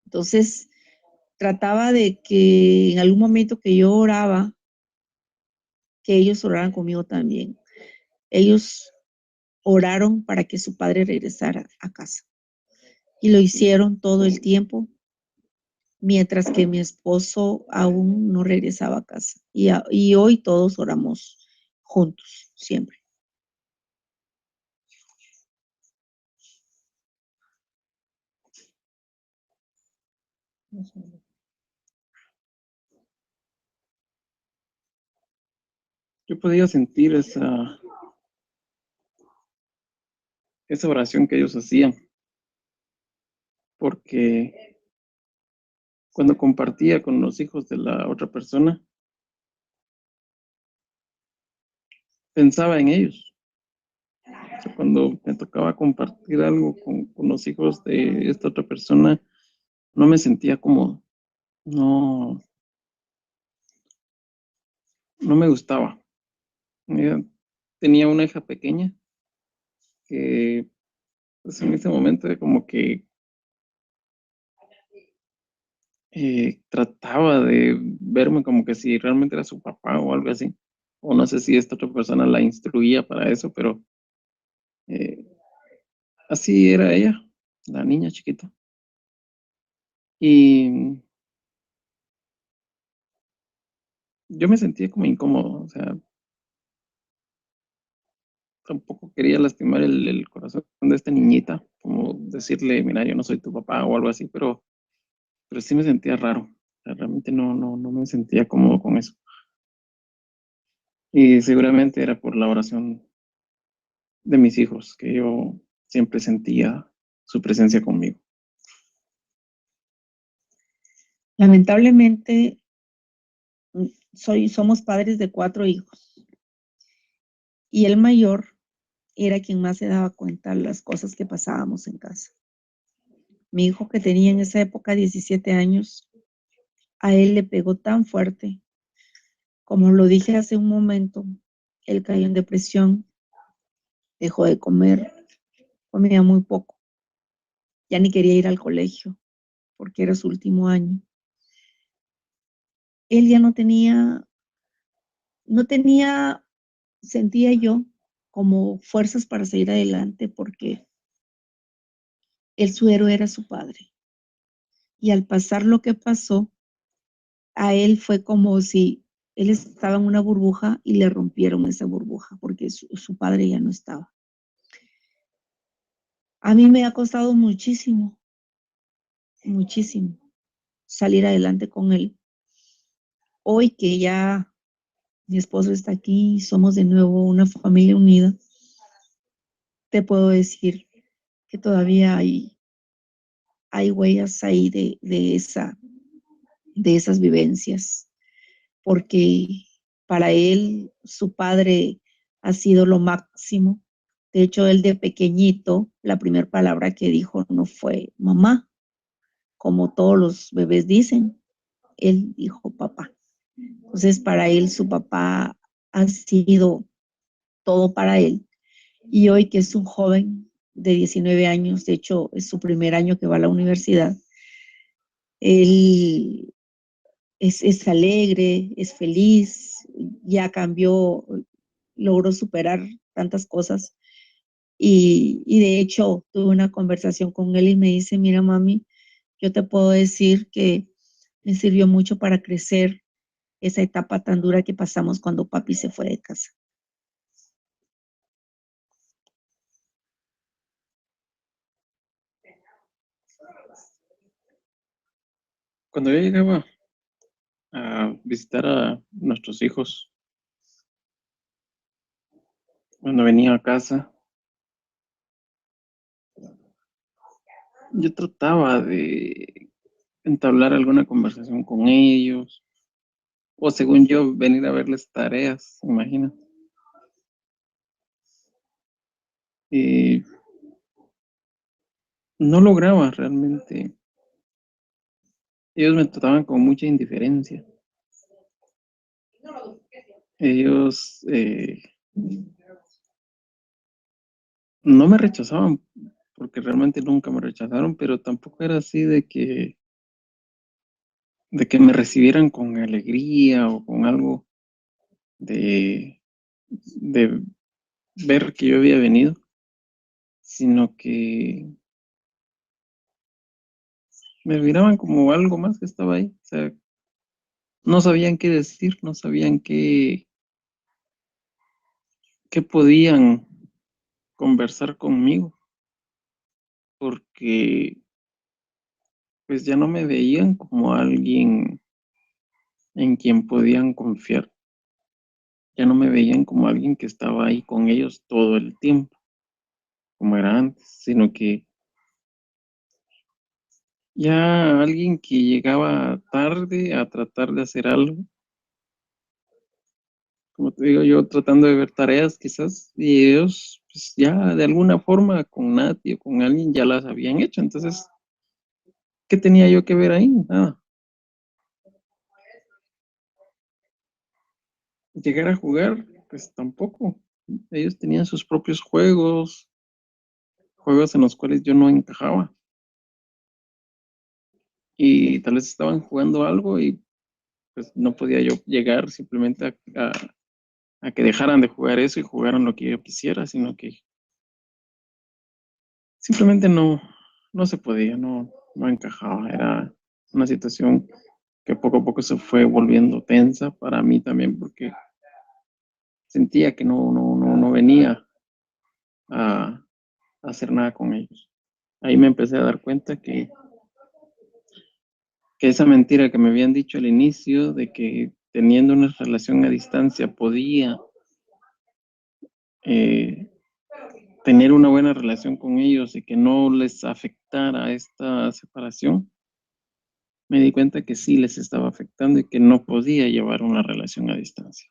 Entonces, trataba de que en algún momento que yo oraba, que ellos oraran conmigo también. Ellos oraron para que su padre regresara a casa y lo hicieron todo el tiempo, mientras que mi esposo aún no regresaba a casa. Y hoy todos oramos juntos, siempre. Yo podía sentir esa oración que ellos hacían, porque cuando compartía con los hijos de la otra persona, pensaba en ellos. O sea, cuando me tocaba compartir algo con los hijos de esta otra persona, no me sentía cómodo. No, no me gustaba. Mira, tenía una hija pequeña que pues, en ese momento era como que trataba de verme como que si realmente era su papá o algo así. O no sé si esta otra persona la instruía para eso, pero eh, así era ella, la niña chiquita. Y yo me sentía como incómodo, o sea, tampoco quería lastimar el corazón de esta niñita, como decirle, mira, yo no soy tu papá o algo así, pero sí me sentía raro. O sea, realmente no me sentía cómodo con eso. Y seguramente era por la oración de mis hijos, que yo siempre sentía su presencia conmigo. Lamentablemente, somos padres de 4 hijos y el mayor era quien más se daba cuenta de las cosas que pasábamos en casa. Mi hijo que tenía en esa época 17 años, a él le pegó tan fuerte, como lo dije hace un momento, él cayó en depresión, dejó de comer, comía muy poco, ya ni quería ir al colegio porque era su último año. Él ya no tenía, sentía yo, como fuerzas para seguir adelante porque su héroe era su padre. Y al pasar lo que pasó, a él fue como si él estaba en una burbuja y le rompieron esa burbuja porque su padre ya no estaba. A mí me ha costado muchísimo, muchísimo salir adelante con él. Hoy que ya mi esposo está aquí, somos de nuevo una familia unida, te puedo decir que todavía hay huellas ahí de esas vivencias, porque para él su padre ha sido lo máximo. De hecho, él de pequeñito, la primera palabra que dijo no fue mamá, como todos los bebés dicen, él dijo papá. Entonces, para él, su papá ha sido todo para él. Y hoy que es un joven de 19 años, de hecho, es su primer año que va a la universidad, él es alegre, es feliz, ya cambió, logró superar tantas cosas. Y de hecho, tuve una conversación con él y me dice, mira, mami, yo te puedo decir que me sirvió mucho para crecer esa etapa tan dura que pasamos cuando papi se fue de casa. Cuando yo llegaba a visitar a nuestros hijos, cuando venía a casa, yo trataba de entablar alguna conversación con ellos, o según yo, venir a verles tareas, imagina. Y no lograba realmente. Ellos me trataban con mucha indiferencia. Ellos no me rechazaban, porque realmente nunca me rechazaron, pero tampoco era así de que me recibieran con alegría o con algo de ver que yo había venido, sino que me miraban como algo más que estaba ahí. O sea, no sabían qué decir, no sabían qué podían conversar conmigo, porque pues ya no me veían como alguien en quien podían confiar. Ya no me veían como alguien que estaba ahí con ellos todo el tiempo, como era antes, sino que ya alguien que llegaba tarde a tratar de hacer algo, como te digo, yo tratando de ver tareas quizás, y ellos pues ya de alguna forma con Nati o con alguien ya las habían hecho. Entonces, ¿qué tenía yo que ver ahí? Nada. Llegar a jugar, pues tampoco. Ellos tenían sus propios juegos en los cuales yo no encajaba. Y tal vez estaban jugando algo y pues no podía yo llegar simplemente a que dejaran de jugar eso y jugaran lo que yo quisiera, sino que simplemente no se podía, no encajaba. Era una situación que poco a poco se fue volviendo tensa para mí también, porque sentía que no venía a hacer nada con ellos. Ahí me empecé a dar cuenta que esa mentira que me habían dicho al inicio de que teniendo una relación a distancia podía eh, tener una buena relación con ellos y que no les afectara esta separación, me di cuenta que sí les estaba afectando y que no podía llevar una relación a distancia.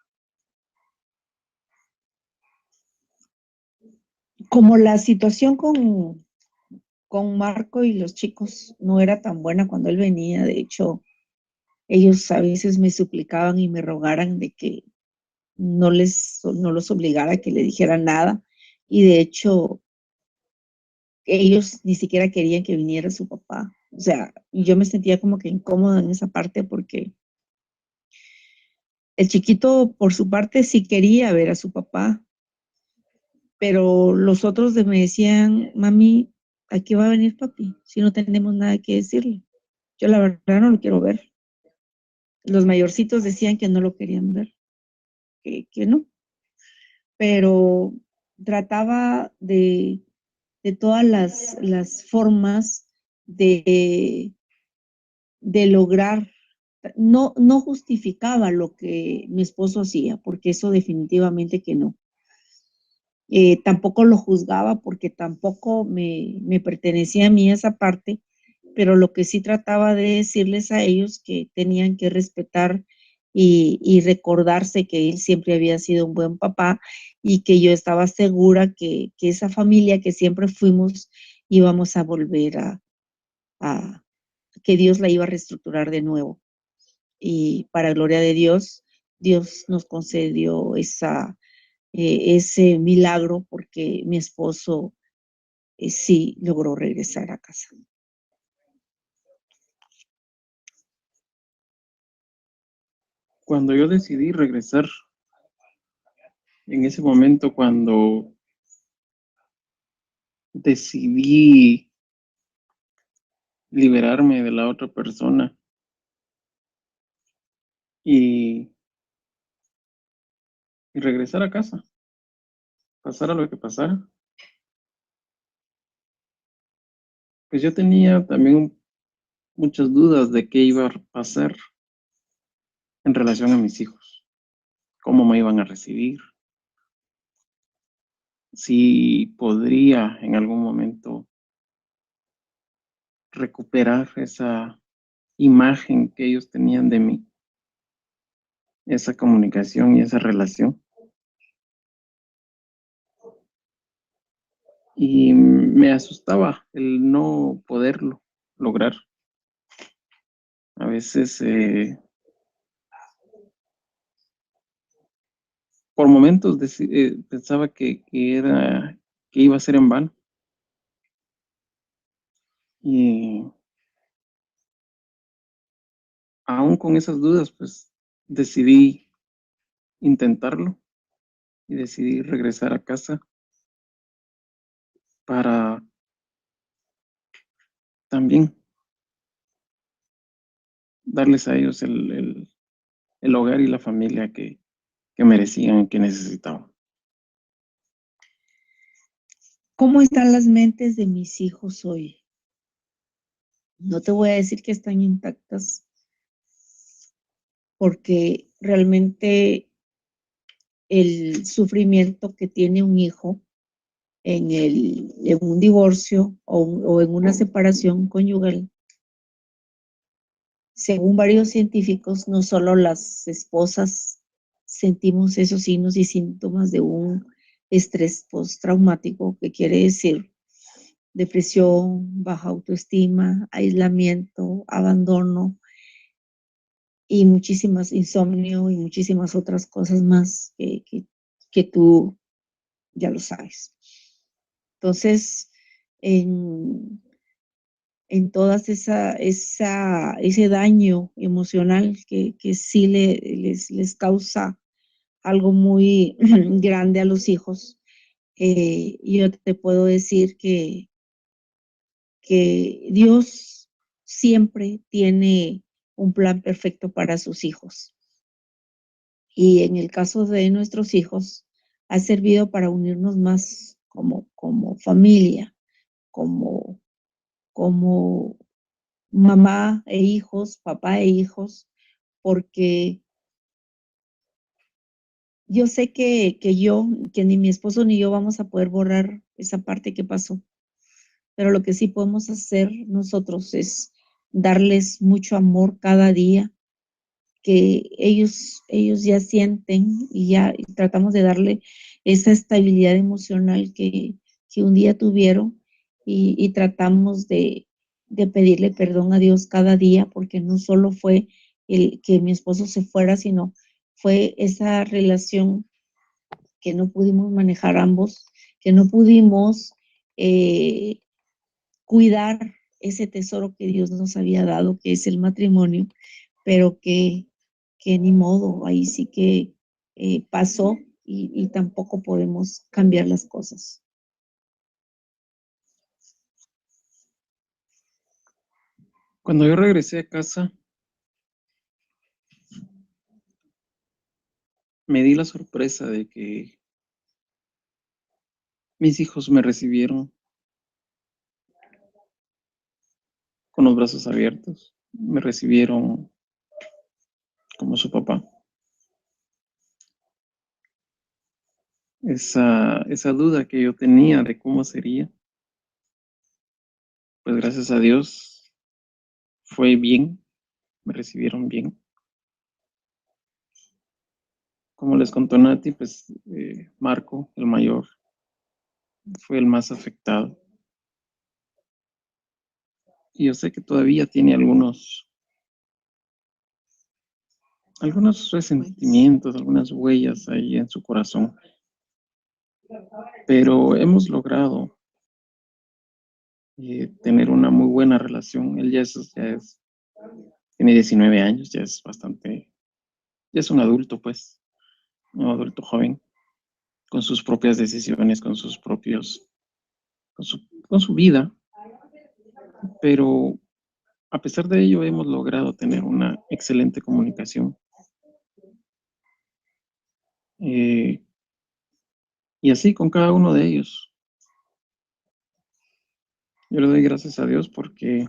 Como la situación con Marco y los chicos no era tan buena cuando él venía, de hecho, ellos a veces me suplicaban y me rogaran de que no los obligara a que le dijeran nada. Y de hecho, ellos ni siquiera querían que viniera su papá. O sea, yo me sentía como que incómoda en esa parte porque el chiquito, por su parte, sí quería ver a su papá, pero los otros me decían, mami, ¿a qué va a venir papi si no tenemos nada que decirle? Yo la verdad no lo quiero ver. Los mayorcitos decían que no lo querían ver, que no, pero trataba de todas las formas de, de lograr, no justificaba lo que mi esposo hacía, porque eso definitivamente que no. Tampoco lo juzgaba porque tampoco me pertenecía a mí esa parte, pero lo que sí trataba de decirles a ellos que tenían que respetar y recordarse que él siempre había sido un buen papá y que yo estaba segura que esa familia que siempre fuimos íbamos a volver a que Dios la iba a reestructurar de nuevo. Y para gloria de Dios, Dios nos concedió ese milagro porque mi esposo sí logró regresar a casa. Cuando yo decidí regresar, en ese momento cuando decidí liberarme de la otra persona y regresar a casa, pasara lo que pasara, pues yo tenía también muchas dudas de qué iba a pasar en relación a mis hijos, cómo me iban a recibir, si podría en algún momento recuperar esa imagen que ellos tenían de mí, esa comunicación y esa relación. Y me asustaba el no poderlo lograr. A veces, por momentos pensaba que iba a ser en vano. Y aún con esas dudas, pues decidí intentarlo y decidí regresar a casa para también darles a ellos el hogar y la familia que merecían y que necesitaban. ¿Cómo están las mentes de mis hijos hoy? No te voy a decir que están intactas, porque realmente el sufrimiento que tiene un hijo en un divorcio o en una separación conyugal, según varios científicos, no solo las esposas sentimos esos signos y síntomas de un estrés postraumático, que quiere decir depresión, baja autoestima, aislamiento, abandono y muchísimas insomnio y muchísimas otras cosas más que tú ya lo sabes. Entonces, en todas ese daño emocional que sí les causa algo muy grande a los hijos, yo te puedo decir que Dios siempre tiene un plan perfecto para sus hijos. Y en el caso de nuestros hijos, ha servido para unirnos más como familia, como mamá e hijos, papá e hijos, porque yo sé que ni mi esposo ni yo vamos a poder borrar esa parte que pasó, pero lo que sí podemos hacer nosotros es darles mucho amor cada día, que ellos ya sienten y ya tratamos de darle esa estabilidad emocional que un día tuvieron y tratamos de pedirle perdón a Dios cada día, porque no solo fue el que mi esposo se fuera, sino fue esa relación que no pudimos manejar ambos, que no pudimos eh, cuidar ese tesoro que Dios nos había dado, que es el matrimonio, pero que ni modo, ahí sí que pasó y tampoco podemos cambiar las cosas. Cuando yo regresé a casa, me di la sorpresa de que mis hijos me recibieron con los brazos abiertos, me recibieron como su papá. Esa duda que yo tenía de cómo sería, pues gracias a Dios fue bien, me recibieron bien. Como les contó Nati, pues Marco, el mayor, fue el más afectado. Y yo sé que todavía tiene algunos algunos resentimientos, algunas huellas ahí en su corazón, pero hemos logrado tener una muy buena relación. Él tiene 19 años, ya es bastante, ya es un adulto, pues, un adulto joven, con sus propias decisiones, con su vida, pero a pesar de ello hemos logrado tener una excelente comunicación. Eh, y así con cada uno de ellos. Yo le doy gracias a Dios porque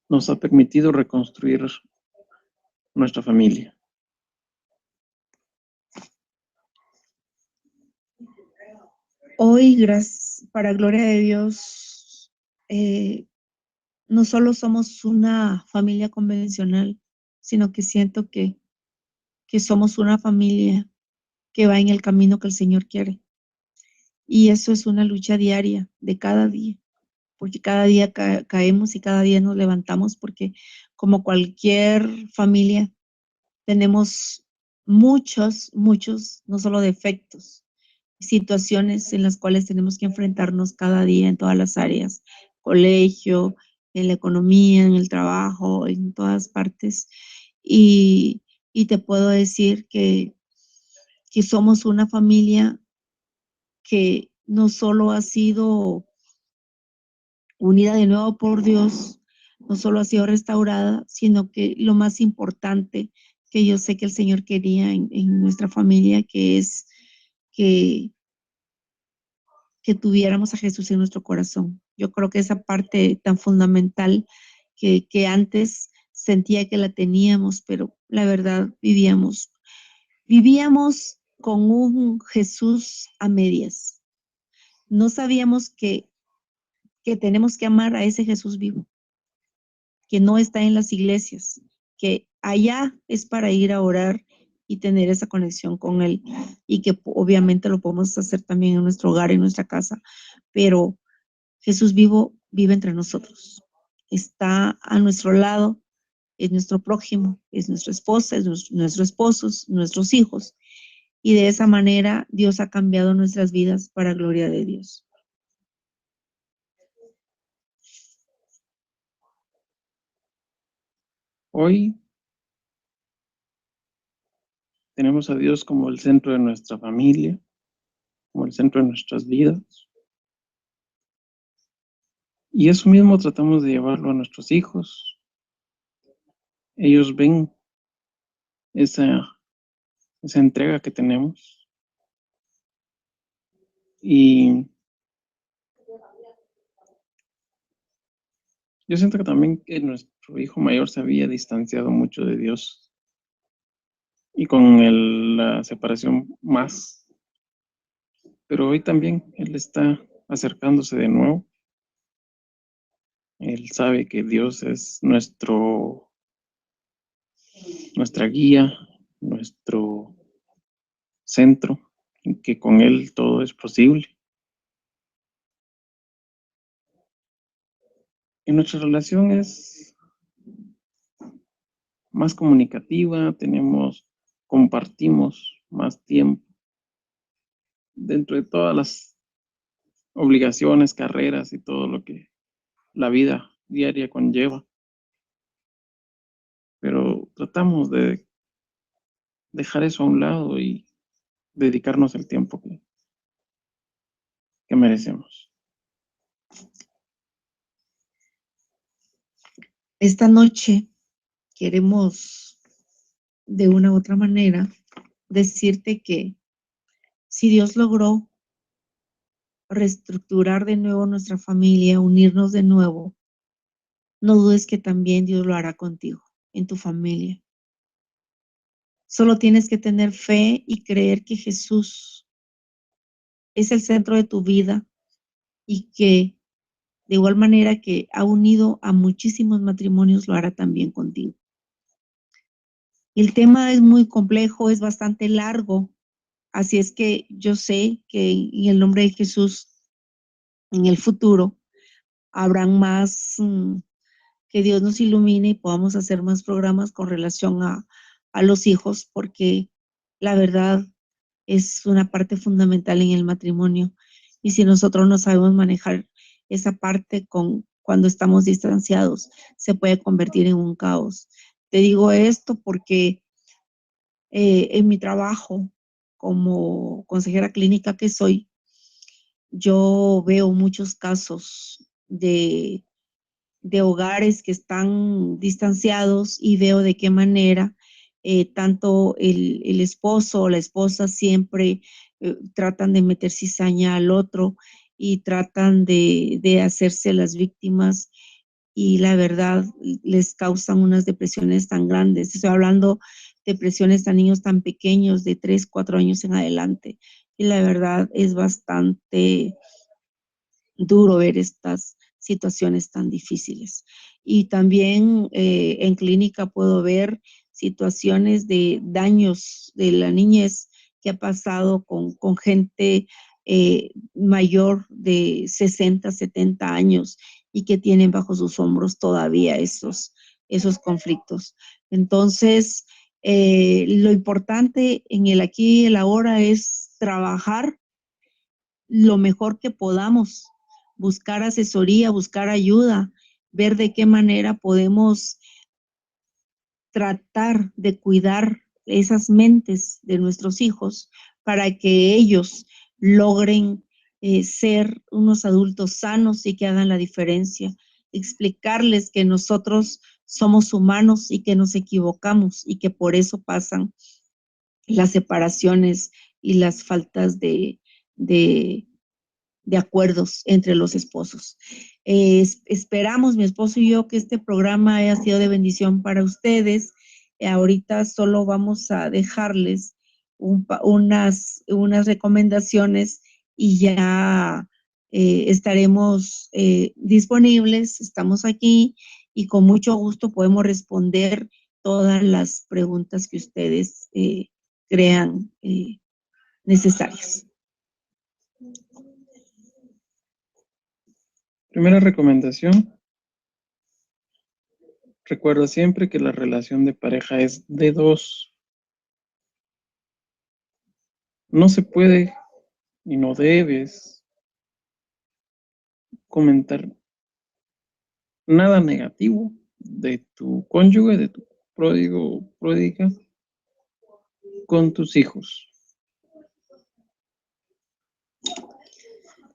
nos ha permitido reconstruir nuestra familia. Hoy, para gloria de Dios, no solo somos una familia convencional, sino que siento que somos una familia que va en el camino que el Señor quiere. Y eso es una lucha diaria, de cada día, porque cada día caemos y cada día nos levantamos, porque como cualquier familia, tenemos muchos, no solo defectos, situaciones en las cuales tenemos que enfrentarnos cada día en todas las áreas, colegio, en la economía, en el trabajo, en todas partes. Y, y te puedo decir que somos una familia que no solo ha sido unida de nuevo por Dios, no solo ha sido restaurada, sino que lo más importante que yo sé que el Señor quería en nuestra familia, que es que tuviéramos a Jesús en nuestro corazón. Yo creo que esa parte tan fundamental que antes sentía que la teníamos, pero la verdad vivíamos con un Jesús a medias. No sabíamos que tenemos que amar a ese Jesús vivo, que no está en las iglesias, que allá es para ir a orar y tener esa conexión con Él, y que obviamente lo podemos hacer también en nuestro hogar, en nuestra casa, pero Jesús vivo vive entre nosotros, está a nuestro lado, es nuestro prójimo, es nuestra esposa, es nuestro esposo, nuestros hijos, y de esa manera Dios ha cambiado nuestras vidas para gloria de Dios. Hoy tenemos a Dios como el centro de nuestra familia, como el centro de nuestras vidas. Y eso mismo tratamos de llevarlo a nuestros hijos. Ellos ven esa entrega que tenemos. Y yo siento que también que nuestro hijo mayor se había distanciado mucho de Dios. Y con la separación más. Pero hoy también él está acercándose de nuevo. Él sabe que Dios es nuestra guía, nuestro centro, y que con Él todo es posible. Y nuestra relación es más comunicativa, compartimos más tiempo dentro de todas las obligaciones, carreras y todo lo que la vida diaria conlleva. Pero tratamos de dejar eso a un lado y dedicarnos el tiempo que merecemos. Esta noche queremos, de una u otra manera, decirte que si Dios logró reestructurar de nuevo nuestra familia, unirnos de nuevo, no dudes que también Dios lo hará contigo, en tu familia. Solo tienes que tener fe y creer que Jesús es el centro de tu vida, y que de igual manera que ha unido a muchísimos matrimonios, lo hará también contigo. El tema es muy complejo, es bastante largo, así es que yo sé que en el nombre de Jesús, en el futuro, habrán más que Dios nos ilumine y podamos hacer más programas con relación a los hijos, porque la verdad es una parte fundamental en el matrimonio. Y si nosotros no sabemos manejar esa parte cuando estamos distanciados, se puede convertir en un caos. Te digo esto porque en mi trabajo como consejera clínica que soy, yo veo muchos casos de hogares que están distanciados y veo de qué manera tanto el esposo o la esposa siempre tratan de meter cizaña al otro y tratan de hacerse las víctimas y la verdad les causan unas depresiones tan grandes. Estoy hablando de depresiones a niños tan pequeños de 3, 4 años en adelante. Y la verdad es bastante duro ver estas situaciones tan difíciles. Y también en clínica puedo ver situaciones de daños de la niñez que ha pasado con gente mayor de 60, 70 años y que tienen bajo sus hombros todavía esos conflictos. Entonces, lo importante en el aquí y el ahora es trabajar lo mejor que podamos, buscar asesoría, buscar ayuda, ver de qué manera podemos tratar de cuidar esas mentes de nuestros hijos para que ellos logren ser unos adultos sanos y que hagan la diferencia. Explicarles que nosotros somos humanos y que nos equivocamos y que por eso pasan las separaciones y las faltas de acuerdos entre los esposos. Esperamos, mi esposo y yo, que este programa haya sido de bendición para ustedes. Ahorita solo vamos a dejarles unas recomendaciones y ya estaremos disponibles, estamos aquí y con mucho gusto podemos responder todas las preguntas que ustedes crean necesarias. Primera recomendación, recuerda siempre que la relación de pareja es de dos. No se puede y no debes comentar nada negativo de tu cónyuge, de tu pródigo o pródiga con tus hijos.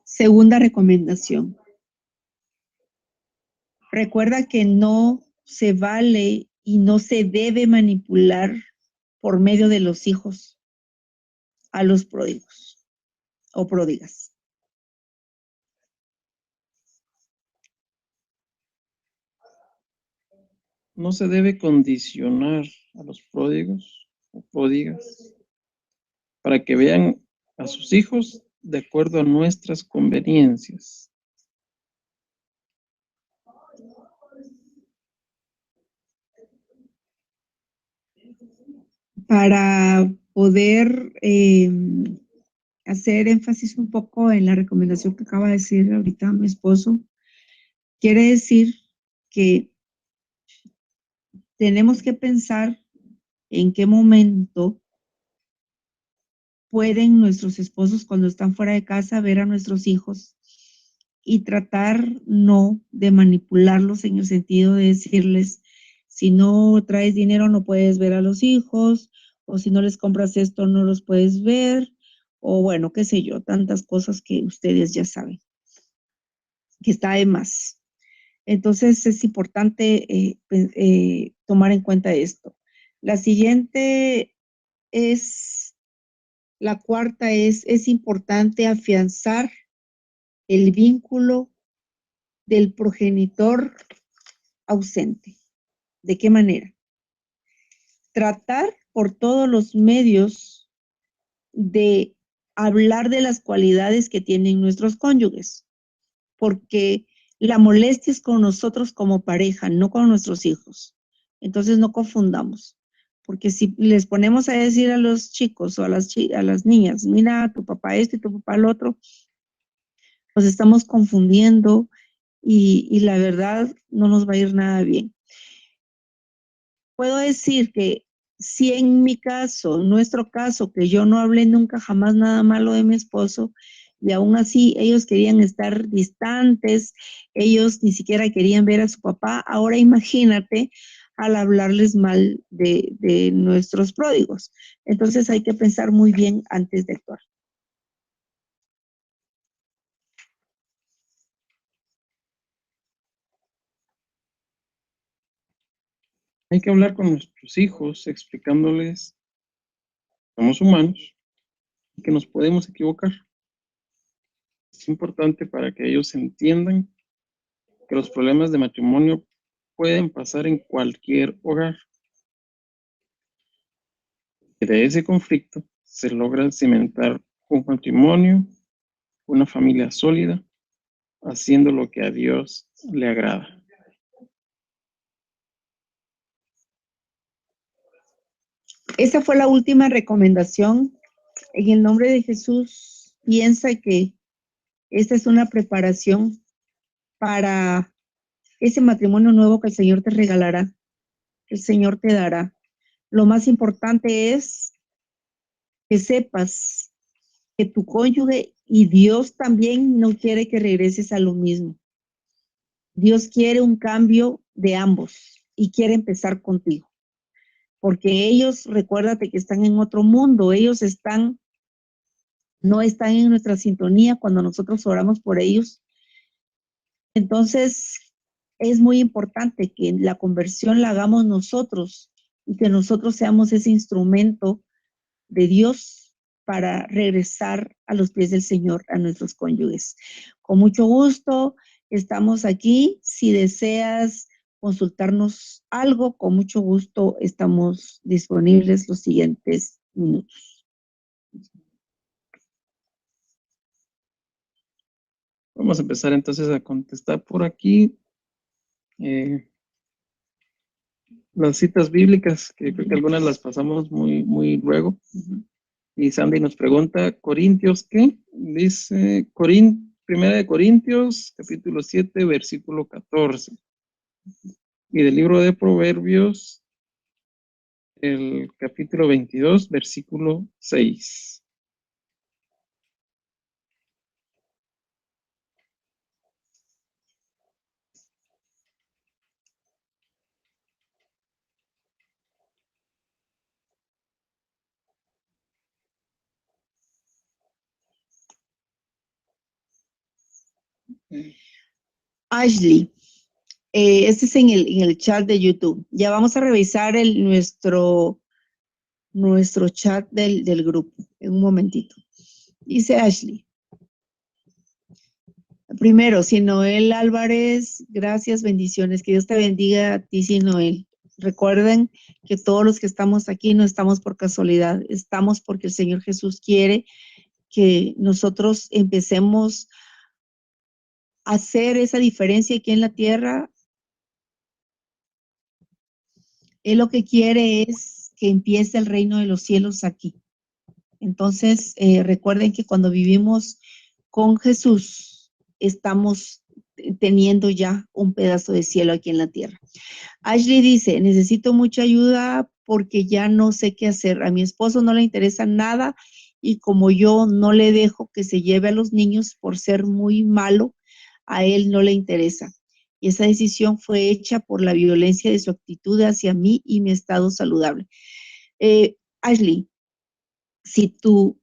Segunda recomendación. Recuerda que no se vale y no se debe manipular por medio de los hijos a los pródigos o pródigas. No se debe condicionar a los pródigos o pródigas para que vean a sus hijos de acuerdo a nuestras conveniencias. Para poder hacer énfasis un poco en la recomendación que acaba de decir ahorita mi esposo, quiere decir que tenemos que pensar en qué momento pueden nuestros esposos cuando están fuera de casa ver a nuestros hijos y tratar no de manipularlos en el sentido de decirles, si no traes dinero no puedes ver a los hijos, o si no les compras esto no los puedes ver, o bueno, qué sé yo, tantas cosas que ustedes ya saben, que está de más. Entonces es importante tomar en cuenta esto. La siguiente es, la cuarta es importante afianzar el vínculo del progenitor ausente. ¿De qué manera? Tratar por todos los medios de hablar de las cualidades que tienen nuestros cónyuges, porque la molestia es con nosotros como pareja, no con nuestros hijos. Entonces no confundamos, porque si les ponemos a decir a los chicos o a las niñas, mira, tu papá esto y tu papá el otro, pues estamos confundiendo y la verdad no nos va a ir nada bien. Puedo decir que si en mi caso, en nuestro caso, que yo no hablé nunca jamás nada malo de mi esposo, y aún así ellos querían estar distantes, ellos ni siquiera querían ver a su papá, ahora imagínate al hablarles mal de nuestros pródigos. Entonces hay que pensar muy bien antes de actuar. Hay que hablar con nuestros hijos, explicándoles que somos humanos y que nos podemos equivocar. Es importante para que ellos entiendan que los problemas de matrimonio pueden pasar en cualquier hogar. Y de ese conflicto se logra cimentar un matrimonio, una familia sólida, haciendo lo que a Dios le agrada. Esa fue la última recomendación. En el nombre de Jesús, piensa que esta es una preparación para ese matrimonio nuevo que el Señor te regalará, que el Señor te dará. Lo más importante es que sepas que tu cónyuge y Dios también no quiere que regreses a lo mismo. Dios quiere un cambio de ambos y quiere empezar contigo. Porque ellos, recuérdate que están en otro mundo, ellos no están en nuestra sintonía cuando nosotros oramos por ellos. Entonces, es muy importante que la conversión la hagamos nosotros y que nosotros seamos ese instrumento de Dios para regresar a los pies del Señor a nuestros cónyuges. Con mucho gusto, estamos aquí. Si deseas consultarnos algo, con mucho gusto estamos disponibles los siguientes minutos. Vamos a empezar entonces a contestar por aquí las citas bíblicas, que creo que algunas las pasamos muy luego. Y Sandy nos pregunta, ¿Corintios qué? Dice, Primera de Corintios, capítulo 7, versículo 14. Y del libro de Proverbios, el capítulo 22, versículo 6. Ashley, este es en el chat de YouTube. Ya vamos a revisar nuestro chat del grupo en un momentito. Dice Ashley. Primero, Sinoel Álvarez, gracias, bendiciones. Que Dios te bendiga a ti, Sinoel. Recuerden que todos los que estamos aquí no estamos por casualidad, estamos porque el Señor Jesús quiere que nosotros empecemos a hacer esa diferencia aquí en la tierra. Él lo que quiere es que empiece el reino de los cielos aquí. Entonces, recuerden que cuando vivimos con Jesús, estamos teniendo ya un pedazo de cielo aquí en la tierra. Ashley dice, necesito mucha ayuda porque ya no sé qué hacer. A mi esposo no le interesa nada y como yo no le dejo que se lleve a los niños por ser muy malo, a él no le interesa. Y esa decisión fue hecha por la violencia de su actitud hacia mí y mi estado saludable. Ashley, si tú,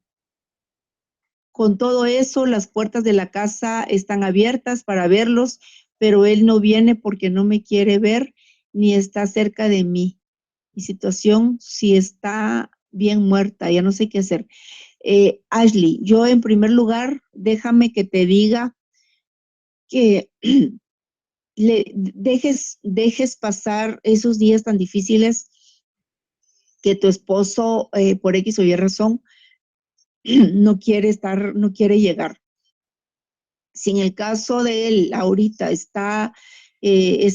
con todo eso, las puertas de la casa están abiertas para verlos, pero él no viene porque no me quiere ver ni está cerca de mí. Mi situación sí está bien muerta, ya no sé qué hacer. Ashley, yo en primer lugar, déjame que te diga que dejes pasar esos días tan difíciles que tu esposo, por X o Y razón, no quiere llegar. Si en el caso de él ahorita es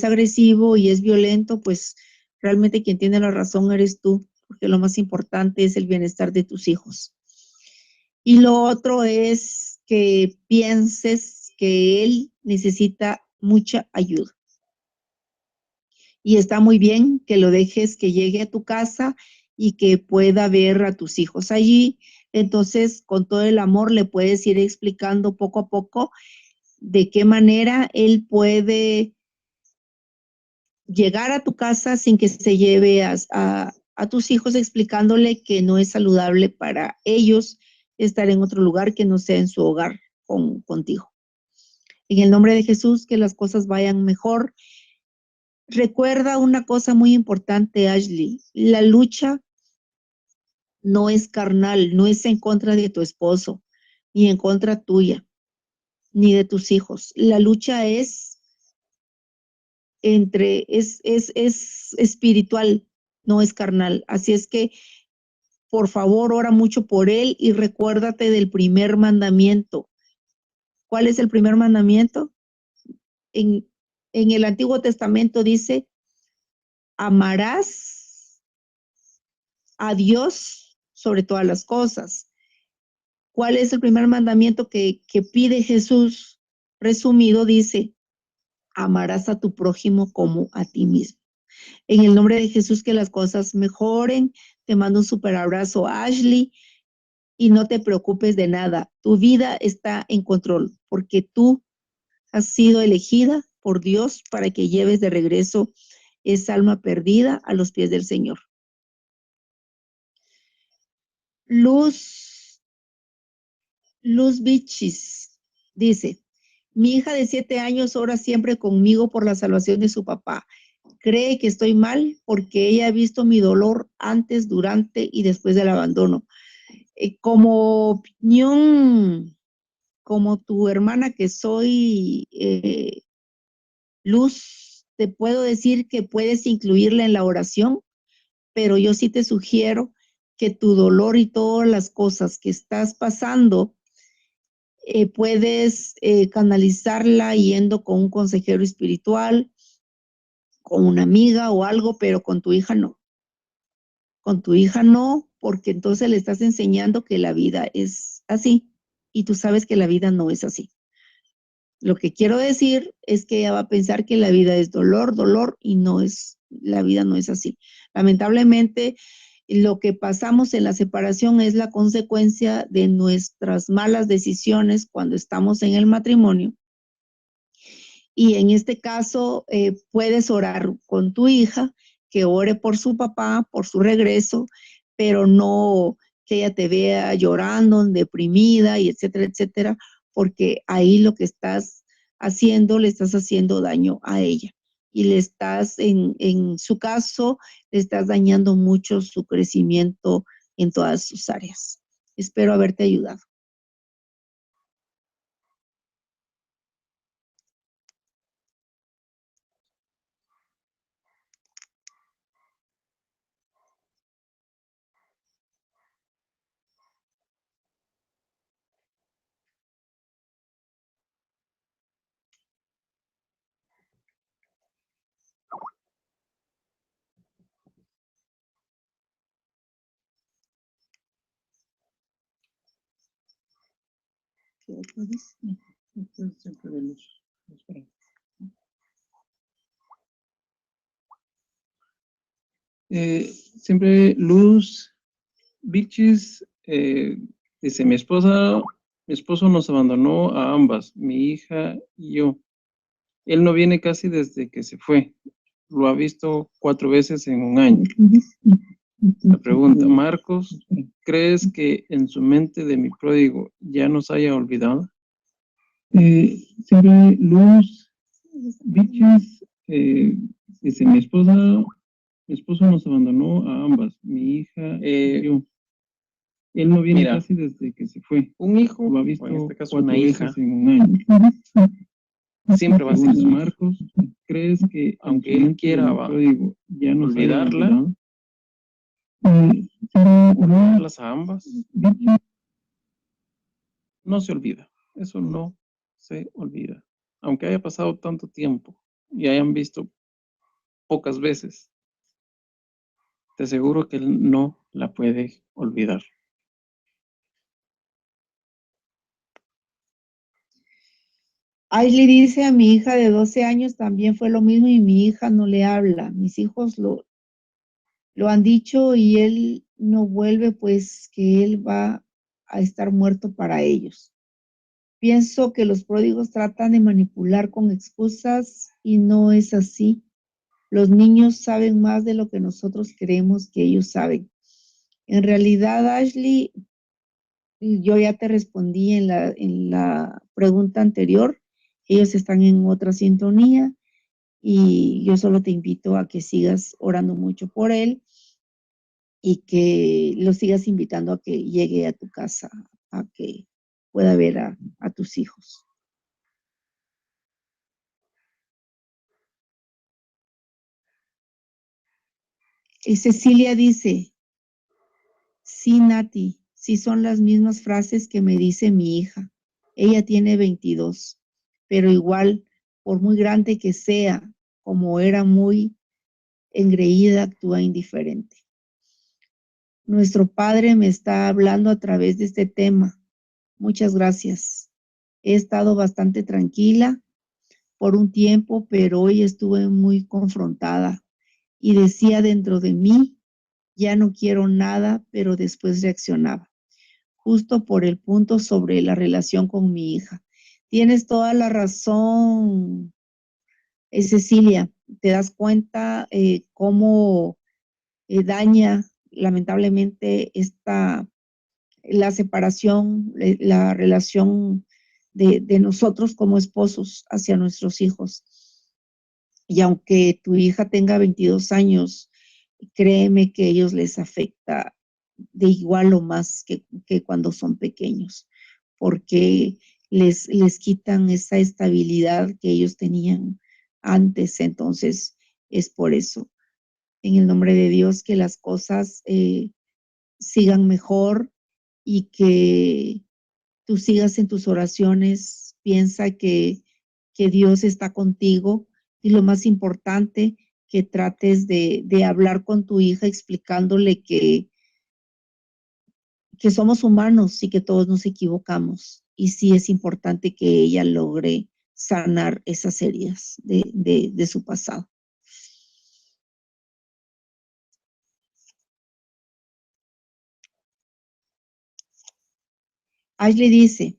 agresivo y es violento, pues realmente quien tiene la razón eres tú, porque lo más importante es el bienestar de tus hijos. Y lo otro es que pienses que él necesita mucha ayuda. Y está muy bien que lo dejes que llegue a tu casa y que pueda ver a tus hijos allí. Entonces, con todo el amor le puedes ir explicando poco a poco de qué manera él puede llegar a tu casa sin que se lleve a tus hijos, explicándole que no es saludable para ellos estar en otro lugar que no sea en su hogar contigo. En el nombre de Jesús, que las cosas vayan mejor. Recuerda una cosa muy importante, Ashley. La lucha no es carnal, no es en contra de tu esposo, ni en contra tuya, ni de tus hijos. La lucha es es espiritual, no es carnal. Así es que, por favor, ora mucho por él y recuérdate del primer mandamiento. ¿Cuál es el primer mandamiento? En el Antiguo Testamento dice, amarás a Dios sobre todas las cosas. ¿Cuál es el primer mandamiento que pide Jesús? Resumido dice, amarás a tu prójimo como a ti mismo. En el nombre de Jesús, que las cosas mejoren. Te mando un súper abrazo, Ashley, y no te preocupes de nada. Tu vida está en control porque tú has sido elegida por Dios para que lleves de regreso esa alma perdida a los pies del Señor. Luz Bichis dice, mi hija de 7 años ora siempre conmigo por la salvación de su papá. Cree que estoy mal porque ella ha visto mi dolor antes, durante y después del abandono. Como opinión, como tu hermana que soy, Luz, te puedo decir que puedes incluirla en la oración, pero yo sí te sugiero que tu dolor y todas las cosas que estás pasando, puedes canalizarla yendo con un consejero espiritual, con una amiga o algo, pero con tu hija no. Con tu hija no, porque entonces le estás enseñando que la vida es así y tú sabes que la vida no es así. Lo que quiero decir es que ella va a pensar que la vida es dolor, dolor y no es, la vida no es así. Lamentablemente, lo que pasamos en la separación es la consecuencia de nuestras malas decisiones cuando estamos en el matrimonio. Y en este caso, puedes orar con tu hija, que ore por su papá, por su regreso, pero no que ella te vea llorando, deprimida y etcétera, etcétera, porque ahí lo que estás haciendo, le estás haciendo daño a ella. Y le estás, en su caso, le estás dañando mucho su crecimiento en todas sus áreas. Espero haberte ayudado. Siempre Luz Bichis dice, mi esposo nos abandonó a ambas, mi hija y yo. Él no viene casi desde que se fue. Lo ha visto 4 veces en un año. La pregunta, Marcos, ¿crees que en su mente de mi pródigo ya nos haya olvidado? Siempre Luz Bichis dice, mi esposo nos abandonó a ambas, mi hija y yo. Él no viene casi desde que se fue. Un hijo, lo ha visto, en este caso una hija, en un año. Siempre va a ser Marcos. ¿Crees que aunque él quiera ya no olvidarla, olvidarlas a ambas? No se olvida. Eso no se olvida. Aunque haya pasado tanto tiempo y hayan visto pocas veces, te aseguro que él no la puede olvidar. Ashley dice, a mi hija de 12 años también fue lo mismo y mi hija no le habla. Mis hijos lo han dicho y él no vuelve, pues que él va a estar muerto para ellos. Pienso que los pródigos tratan de manipular con excusas y no es así. Los niños saben más de lo que nosotros creemos que ellos saben. En realidad, Ashley, yo ya te respondí en la pregunta anterior. Ellos están en otra sintonía y yo solo te invito a que sigas orando mucho por él y que lo sigas invitando a que llegue a tu casa, a que pueda ver a tus hijos. Y Cecilia dice, sí, Nati, sí son las mismas frases que me dice mi hija. Ella tiene 22, pero igual, por muy grande que sea, como era muy engreída, actúa indiferente. Nuestro Padre me está hablando a través de este tema. Muchas gracias. He estado bastante tranquila por un tiempo, pero hoy estuve muy confrontada y decía dentro de mí, ya no quiero nada, pero después reaccionaba, justo por el punto sobre la relación con mi hija. Tienes toda la razón, Cecilia, te das cuenta cómo daña lamentablemente la separación, la relación de nosotros como esposos hacia nuestros hijos. Y aunque tu hija tenga 22 años, créeme que a ellos les afecta de igual o más que cuando son pequeños, porque les quitan esa estabilidad que ellos tenían antes. Entonces, es por eso. En el nombre de Dios, que las cosas sigan mejor y que tú sigas en tus oraciones. Piensa que Dios está contigo y lo más importante, que trates de hablar con tu hija explicándole que somos humanos y que todos nos equivocamos. Y sí es importante que ella logre sanar esas heridas de su pasado. Ashley dice,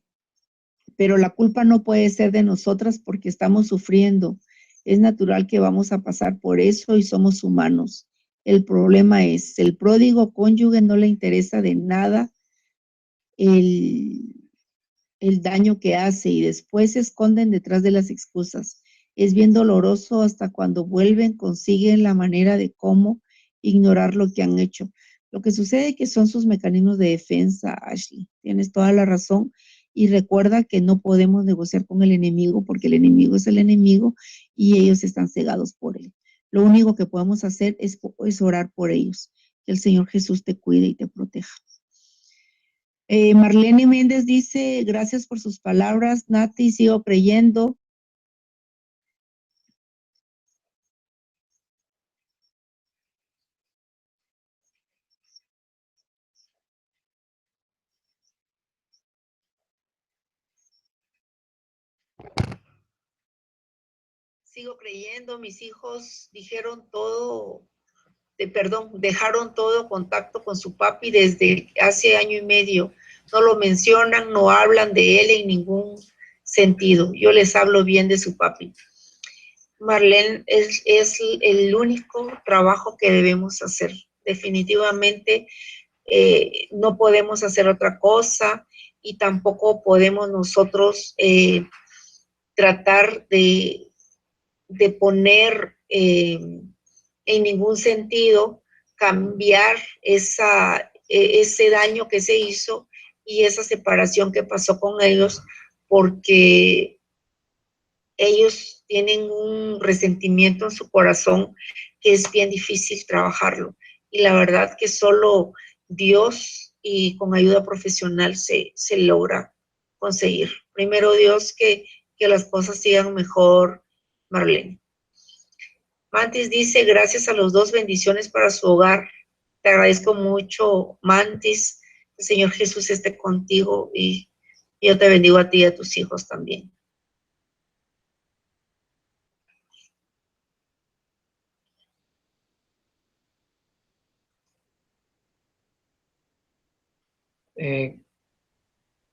pero la culpa no puede ser de nosotras porque estamos sufriendo. Es natural que vamos a pasar por eso y somos humanos. El problema es, el pródigo cónyuge no le interesa de nada el daño que hace y después se esconden detrás de las excusas. Es bien doloroso hasta cuando vuelven, consiguen la manera de cómo ignorar lo que han hecho. Lo que sucede es que son sus mecanismos de defensa, Ashley. Tienes toda la razón. Y recuerda que no podemos negociar con el enemigo porque el enemigo es el enemigo y ellos están cegados por él. Lo único que podemos hacer es orar por ellos. Que el Señor Jesús te cuide y te proteja. Marlene Méndez dice, gracias por sus palabras, Nati, sigo creyendo. Sigo creyendo, mis hijos dejaron todo contacto con su papi desde hace año y medio. No lo mencionan, no hablan de él en ningún sentido. Yo les hablo bien de su papi. Marlene, es el único trabajo que debemos hacer. Definitivamente no podemos hacer otra cosa y tampoco podemos nosotros tratar de poner en ningún sentido, cambiar ese daño que se hizo y esa separación que pasó con ellos, porque ellos tienen un resentimiento en su corazón que es bien difícil trabajarlo. Y la verdad que solo Dios y con ayuda profesional se logra conseguir. Primero Dios, que las cosas sigan mejor, Marlene. Mantis dice, gracias a los dos, bendiciones para su hogar. Te agradezco mucho, Mantis. El Señor Jesús esté contigo y yo te bendigo a ti y a tus hijos también.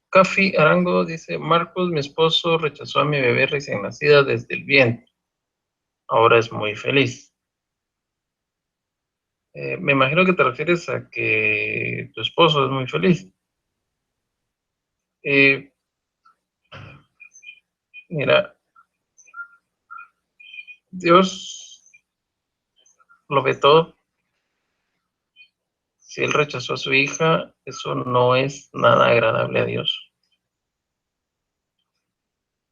Cafi Arango dice, Marcos, mi esposo rechazó a mi bebé recién nacida desde el vientre. Ahora es muy feliz. Me imagino que te refieres a que tu esposo es muy feliz. Mira, Dios lo ve todo. Si él rechazó a su hija, eso no es nada agradable a Dios.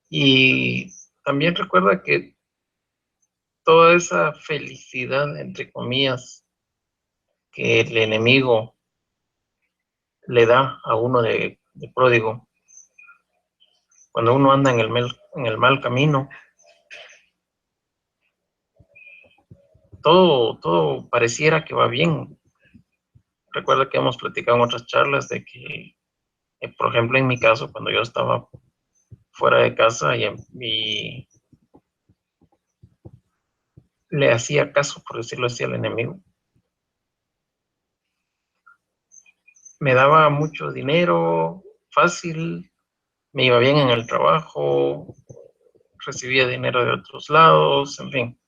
Y también recuerda que toda esa felicidad, entre comillas, que el enemigo le da a uno de pródigo, cuando uno anda en el mal camino, todo pareciera que va bien. Recuerda que hemos platicado en otras charlas de que, por ejemplo, en mi caso, cuando yo estaba fuera de casa y le hacía caso, por decirlo así, al enemigo, me daba mucho dinero fácil, me iba bien en el trabajo, recibía dinero de otros lados, en fin.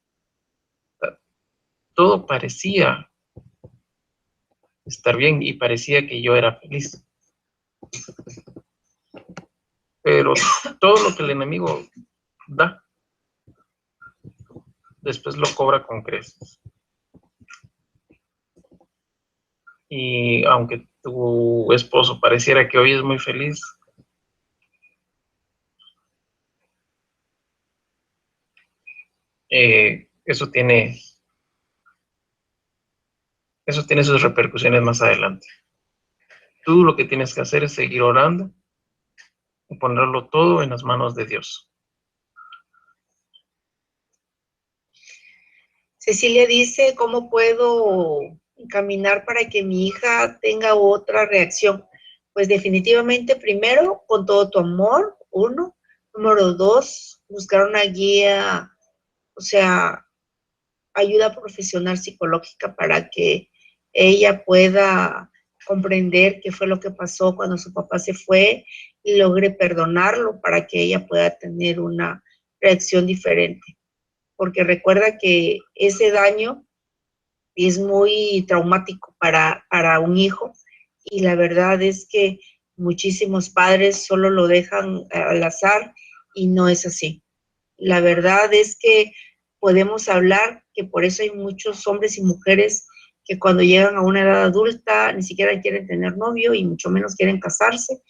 Todo parecía estar bien y parecía que yo era feliz. Pero todo lo que el enemigo da, después lo cobra con creces. Y aunque tu esposo pareciera que hoy es muy feliz, eso tiene sus repercusiones más adelante. Tú lo que tienes que hacer es seguir orando y ponerlo todo en las manos de Dios. Cecilia dice, ¿cómo puedo encaminar para que mi hija tenga otra reacción? Pues definitivamente, primero, con todo tu amor, 1. Número 2, buscar una guía, o sea, ayuda profesional psicológica para que ella pueda comprender qué fue lo que pasó cuando su papá se fue y logre perdonarlo para que ella pueda tener una reacción diferente. Porque recuerda que ese daño es muy traumático para un hijo y la verdad es que muchísimos padres solo lo dejan al azar y no es así. La verdad es que podemos hablar que por eso hay muchos hombres y mujeres que cuando llegan a una edad adulta ni siquiera quieren tener novio y mucho menos quieren casarse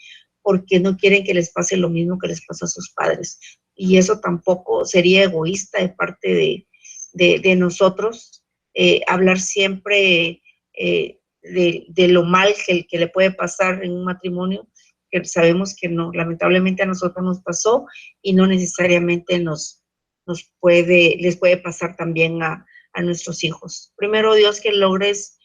porque no quieren que les pase lo mismo que les pasó a sus padres. Y eso tampoco sería egoísta de parte de nosotros, hablar siempre de lo mal que le puede pasar en un matrimonio, que sabemos que no, lamentablemente a nosotros nos pasó y no necesariamente les puede pasar también a nuestros hijos. Primero, Dios, que logres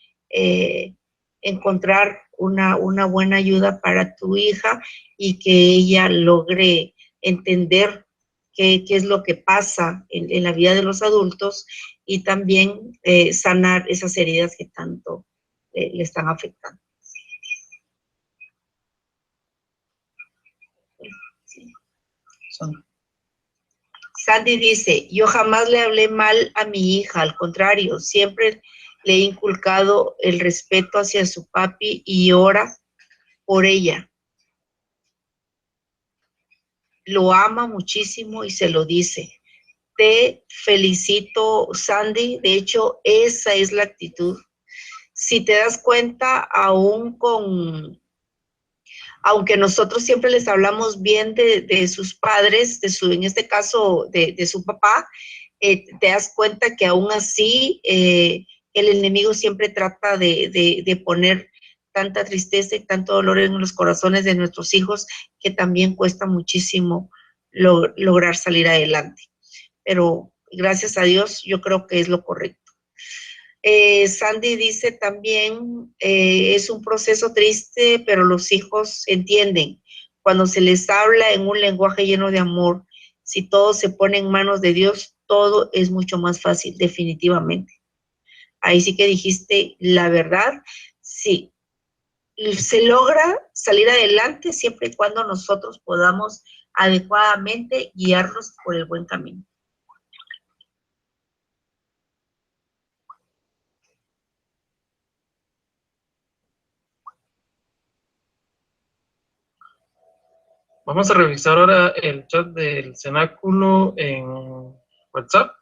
encontrar una buena ayuda para tu hija y que ella logre entender qué es lo que pasa en la vida de los adultos y también sanar esas heridas que tanto le están afectando. Sí. Sandy dice, yo jamás le hablé mal a mi hija, al contrario, siempre le he inculcado el respeto hacia su papi y ora por ella. Lo ama muchísimo y se lo dice. Te felicito, Sandy, de hecho, esa es la actitud. Si te das cuenta, aunque nosotros siempre les hablamos bien de sus padres, en este caso de su papá, te das cuenta que aún así el enemigo siempre trata de poner tanta tristeza y tanto dolor en los corazones de nuestros hijos que también cuesta muchísimo lograr salir adelante. Pero gracias a Dios yo creo que es lo correcto. Sandy dice también, es un proceso triste, pero los hijos entienden. Cuando se les habla en un lenguaje lleno de amor, si todo se pone en manos de Dios, todo es mucho más fácil, definitivamente. Ahí sí que dijiste la verdad, sí. se logra salir adelante siempre y cuando nosotros podamos adecuadamente guiarlos por el buen camino. Vamos a revisar ahora el chat del cenáculo en WhatsApp.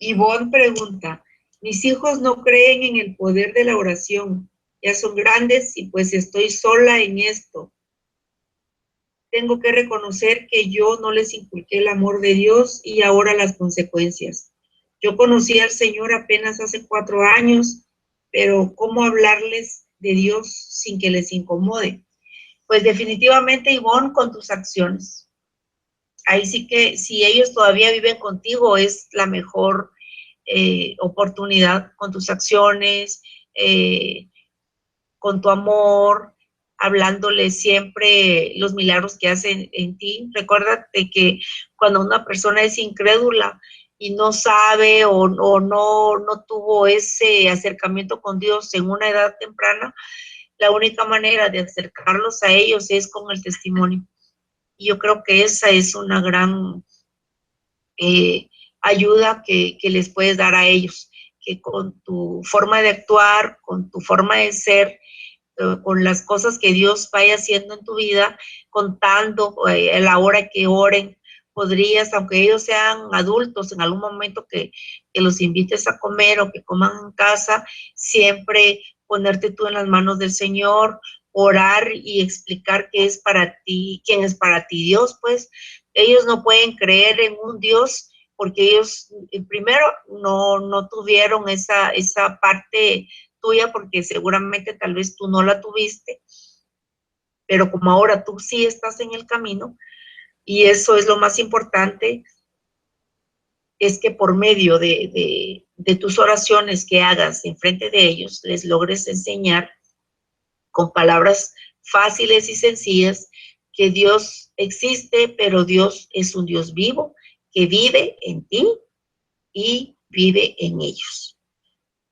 Ivonne pregunta, mis hijos no creen en el poder de la oración, ya son grandes y pues estoy sola en esto. Tengo que reconocer que yo no les inculqué el amor de Dios y ahora las consecuencias. Yo conocí al Señor apenas hace 4 años, pero ¿cómo hablarles de Dios sin que les incomode? Pues definitivamente, Ivonne, con tus acciones. Ahí sí que si ellos todavía viven contigo es la mejor oportunidad, con tus acciones, con tu amor, hablándole siempre los milagros que hacen en ti. Recuérdate que cuando una persona es incrédula y no sabe o no tuvo ese acercamiento con Dios en una edad temprana, la única manera de acercarlos a ellos es con el testimonio. Y yo creo que esa es una gran ayuda que les puedes dar a ellos, que con tu forma de actuar, con tu forma de ser, con las cosas que Dios vaya haciendo en tu vida, contando a la hora que oren, podrías, aunque ellos sean adultos, en algún momento que los invites a comer o que coman en casa, siempre ponerte tú en las manos del Señor, orar y explicar qué es para ti, quién es para ti Dios, pues ellos no pueden creer en un Dios porque ellos primero no tuvieron esa parte tuya porque seguramente tal vez tú no la tuviste, pero como ahora tú sí estás en el camino, y eso es lo más importante, es que por medio de tus oraciones que hagas en frente de ellos, les logres enseñar con palabras fáciles y sencillas que Dios existe, pero Dios es un Dios vivo que vive en ti y vive en ellos.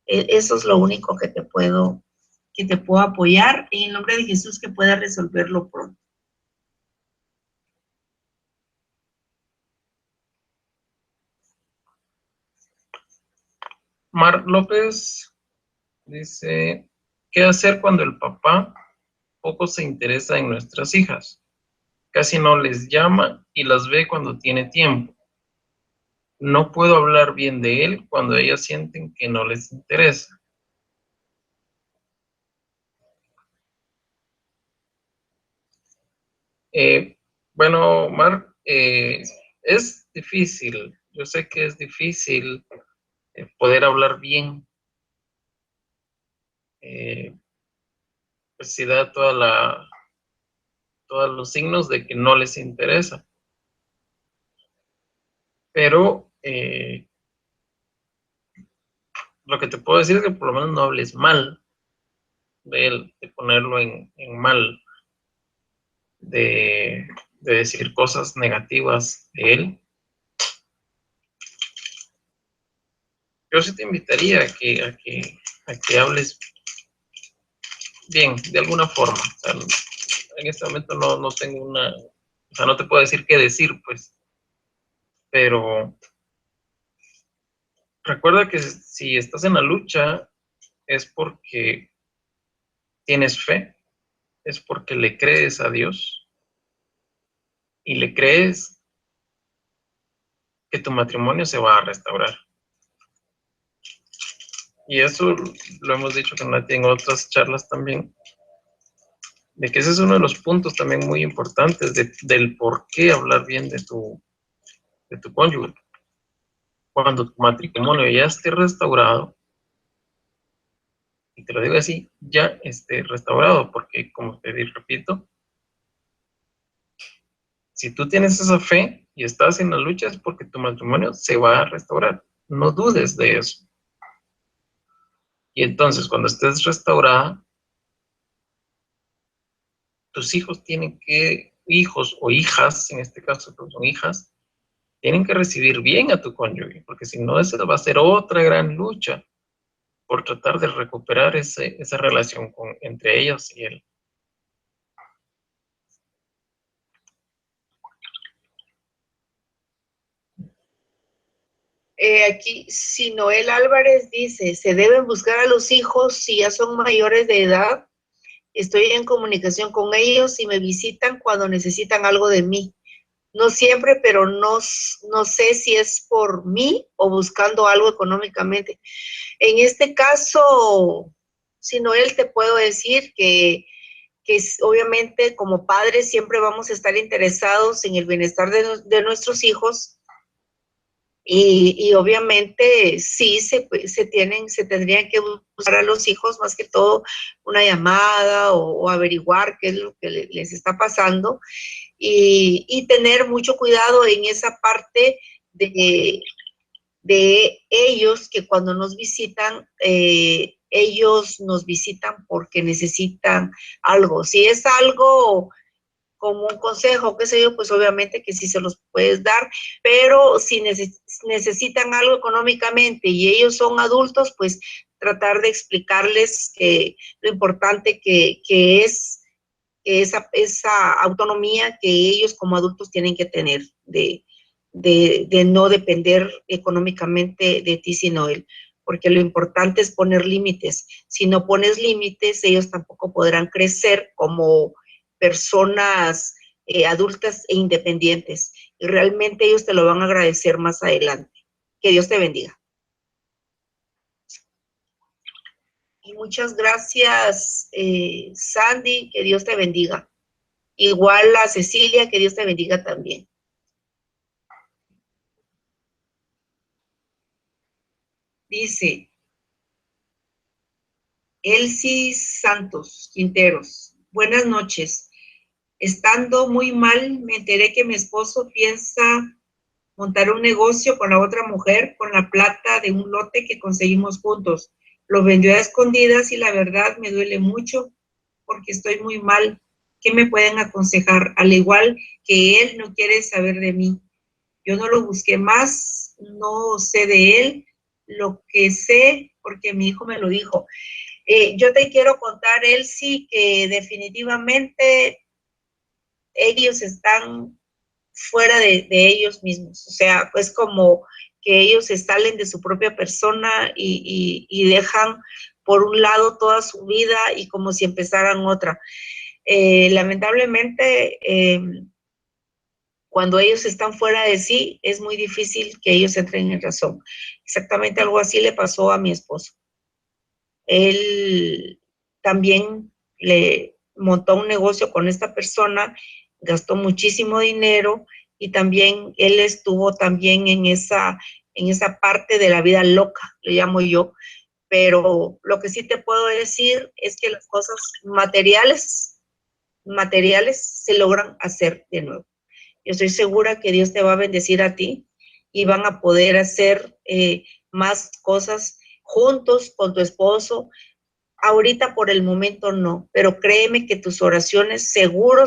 Eso es lo único que te puedo apoyar en el nombre de Jesús, que pueda resolverlo pronto. Mar López dice, ¿qué hacer cuando el papá poco se interesa en nuestras hijas? Casi no les llama y las ve cuando tiene tiempo. No puedo hablar bien de él cuando ellas sienten que no les interesa. Bueno, Mar, es difícil. Yo sé que es difícil poder hablar bien. Pues sí da todos los signos de que no les interesa. Pero lo que te puedo decir es que por lo menos no hables mal de él, de ponerlo en mal, de decir cosas negativas de él. Yo sí te invitaría a que hables bien, de alguna forma. O sea, en este momento no tengo o sea, no te puedo decir qué decir, pues. Pero recuerda que si estás en la lucha es porque tienes fe, es porque le crees a Dios y le crees que tu matrimonio se va a restaurar. Y eso lo hemos dicho con Nati en otras charlas también, de que ese es uno de los puntos también muy importantes del por qué hablar bien de tu cónyuge. Cuando tu matrimonio ya esté restaurado, y te lo digo así, ya esté restaurado, porque como te repito, si tú tienes esa fe y estás en la lucha es porque tu matrimonio se va a restaurar. No dudes de eso. Y entonces, cuando estés restaurada, tus hijos hijos o hijas, en este caso son hijas, tienen que recibir bien a tu cónyuge, porque si no, esa va a ser otra gran lucha por tratar de recuperar esa relación entre ellos y él. Aquí, si Noel Álvarez dice, se deben buscar a los hijos si ya son mayores de edad. Estoy en comunicación con ellos y me visitan cuando necesitan algo de mí. No siempre, pero no sé si es por mí o buscando algo económicamente. En este caso, si Noel, te puedo decir que obviamente como padres siempre vamos a estar interesados en el bienestar de nuestros hijos. Y obviamente sí se tendrían que buscar a los hijos, más que todo una llamada o averiguar qué es lo que les está pasando y tener mucho cuidado en esa parte de ellos, que cuando nos visitan, ellos nos visitan porque necesitan algo. Si es algo como un consejo, qué sé yo, pues obviamente que sí se los puedes dar, pero si necesitan algo económicamente y ellos son adultos, pues tratar de explicarles que lo importante que es esa autonomía que ellos como adultos tienen que tener de no depender económicamente de ti, sino él, porque lo importante es poner límites. Si no pones límites, ellos tampoco podrán crecer como personas adultas e independientes. Y realmente ellos te lo van a agradecer más adelante. Que Dios te bendiga. Y muchas gracias, Sandy, que Dios te bendiga. Igual a Cecilia, que Dios te bendiga también. Dice Elsie Santos Quinteros. Buenas noches. Estando muy mal, me enteré que mi esposo piensa montar un negocio con la otra mujer con la plata de un lote que conseguimos juntos. Lo vendió a escondidas y la verdad me duele mucho porque estoy muy mal. ¿Qué me pueden aconsejar? Al igual que él no quiere saber de mí. Yo no lo busqué más, no sé de él, lo que sé porque mi hijo me lo dijo. Yo te quiero contar, Elsie, que definitivamente ellos están fuera de ellos mismos. O sea, pues como que ellos se salen de su propia persona y dejan por un lado toda su vida y como si empezaran otra. Lamentablemente, cuando ellos están fuera de sí, es muy difícil que ellos entren en razón. Exactamente algo así le pasó a mi esposo. Él también le montó un negocio con esta persona, gastó muchísimo dinero y también él estuvo también en esa parte de la vida loca, le llamo yo. Pero lo que sí te puedo decir es que las cosas materiales se logran hacer de nuevo. Yo estoy segura que Dios te va a bendecir a ti y van a poder hacer más cosas juntos con tu esposo. Ahorita por el momento no, pero créeme que tus oraciones seguro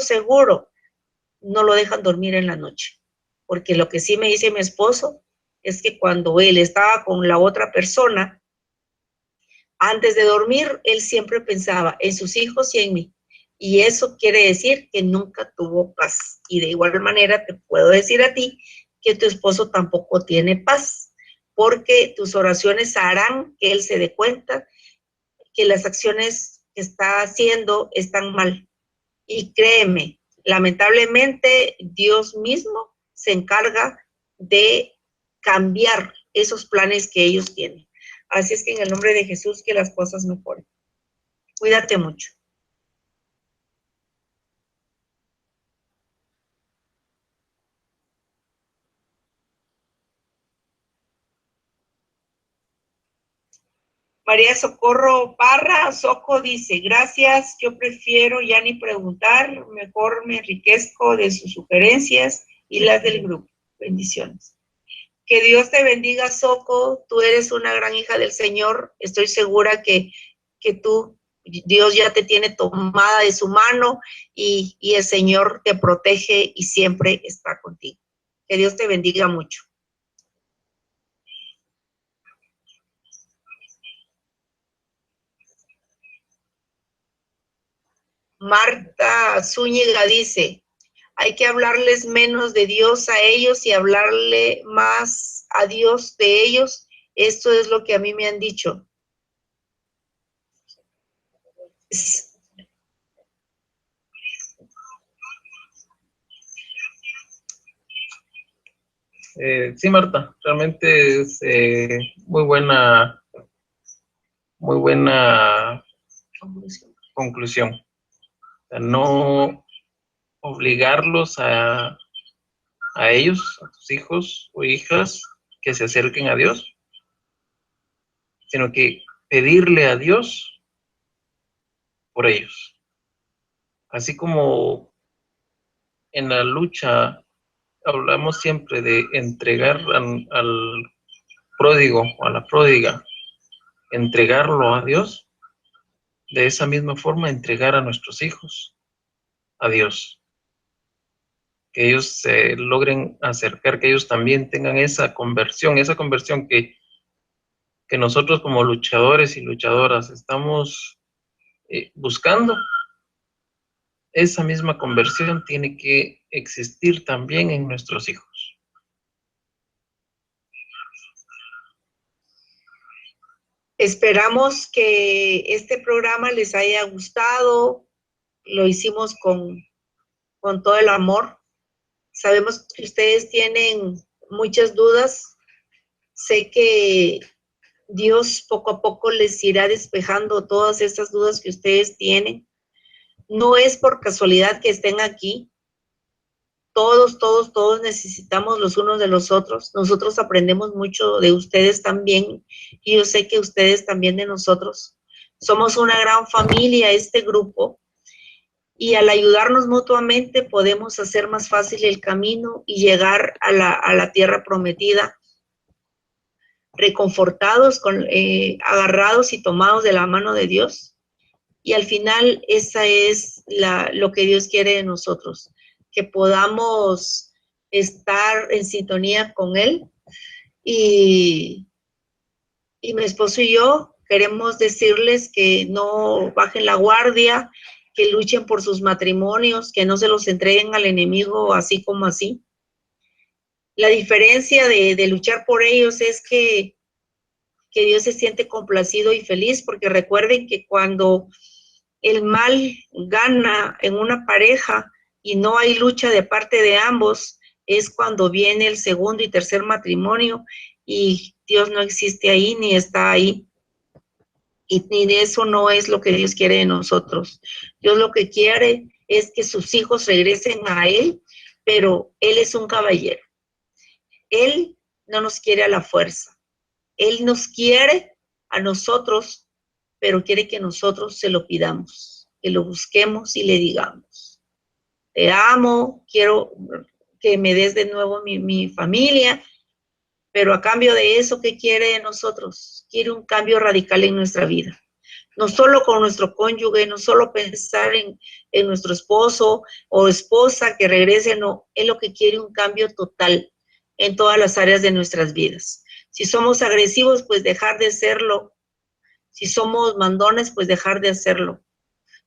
no lo dejan dormir en la noche. Porque lo que sí me dice mi esposo es que cuando él estaba con la otra persona, antes de dormir, él siempre pensaba en sus hijos y en mí. Y eso quiere decir que nunca tuvo paz. Y de igual manera te puedo decir a ti que tu esposo tampoco tiene paz, porque tus oraciones harán que él se dé cuenta que las acciones que está haciendo están mal. Y créeme, lamentablemente Dios mismo se encarga de cambiar esos planes que ellos tienen. Así es que en el nombre de Jesús que las cosas mejoren. Cuídate mucho. María Socorro Parra, Soco dice, gracias, yo prefiero ya ni preguntar, mejor me enriquezco de sus sugerencias y las del grupo. Bendiciones. Que Dios te bendiga, Soco. Tú eres una gran hija del Señor. Estoy segura que tú, Dios ya te tiene tomada de su mano y el Señor te protege y siempre está contigo. Que Dios te bendiga mucho. Marta Zúñiga dice, hay que hablarles menos de Dios a ellos y hablarle más a Dios de ellos. Esto es lo que a mí me han dicho. Sí, Marta, realmente es muy buena conclusión. O sea, no obligarlos a ellos, a tus hijos o hijas, que se acerquen a Dios, sino que pedirle a Dios por ellos. Así como en la lucha hablamos siempre de entregar al pródigo o a la pródiga, entregarlo a Dios, de esa misma forma entregar a nuestros hijos a Dios. Que ellos se logren acercar, que ellos también tengan esa conversión que nosotros como luchadores y luchadoras estamos buscando. Esa misma conversión tiene que existir también en nuestros hijos. Esperamos que este programa les haya gustado. Lo hicimos con todo el amor. Sabemos que ustedes tienen muchas dudas. Sé que Dios poco a poco les irá despejando todas estas dudas que ustedes tienen. No es por casualidad que estén aquí. Todos necesitamos los unos de los otros. Nosotros aprendemos mucho de ustedes también y yo sé que ustedes también de nosotros. Somos una gran familia, este grupo, y al ayudarnos mutuamente podemos hacer más fácil el camino y llegar a la tierra prometida, reconfortados, agarrados y tomados de la mano de Dios. Y al final esa es lo que Dios quiere de nosotros, que podamos estar en sintonía con Él. Y mi esposo y yo queremos decirles que no bajen la guardia, que luchen por sus matrimonios, que no se los entreguen al enemigo así como así. La diferencia de luchar por ellos es que Dios se siente complacido y feliz, porque recuerden que cuando el mal gana en una pareja y no hay lucha de parte de ambos, es cuando viene el segundo y tercer matrimonio y Dios no existe ahí ni está ahí. Y ni de eso no es lo que Dios quiere de nosotros. Dios lo que quiere es que sus hijos regresen a Él, pero Él es un caballero. Él no nos quiere a la fuerza. Él nos quiere a nosotros, pero quiere que nosotros se lo pidamos, que lo busquemos y le digamos, te amo, quiero que me des de nuevo mi familia, pero a cambio de eso, ¿qué quiere de nosotros? Quiere un cambio radical en nuestra vida. No solo con nuestro cónyuge, no solo pensar en nuestro esposo o esposa que regrese, no, Él lo que quiere un cambio total en todas las áreas de nuestras vidas. Si somos agresivos, pues dejar de serlo. Si somos mandones, pues dejar de hacerlo.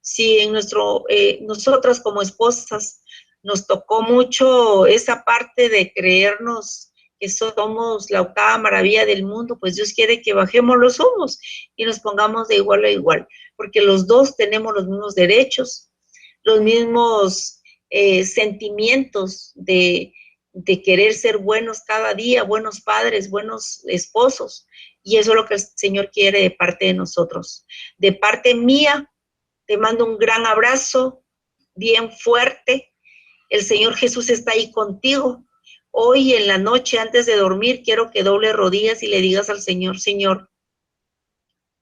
Si en nosotras como esposas nos tocó mucho esa parte de creernos que somos la octava maravilla del mundo, pues Dios quiere que bajemos los humos y nos pongamos de igual a igual, porque los dos tenemos los mismos derechos, los mismos sentimientos de querer ser buenos cada día, buenos padres, buenos esposos, y eso es lo que el Señor quiere de parte de nosotros. De parte mía, te mando un gran abrazo, bien fuerte. El Señor Jesús está ahí contigo. Hoy en la noche, antes de dormir, quiero que dobles rodillas y le digas al Señor, Señor,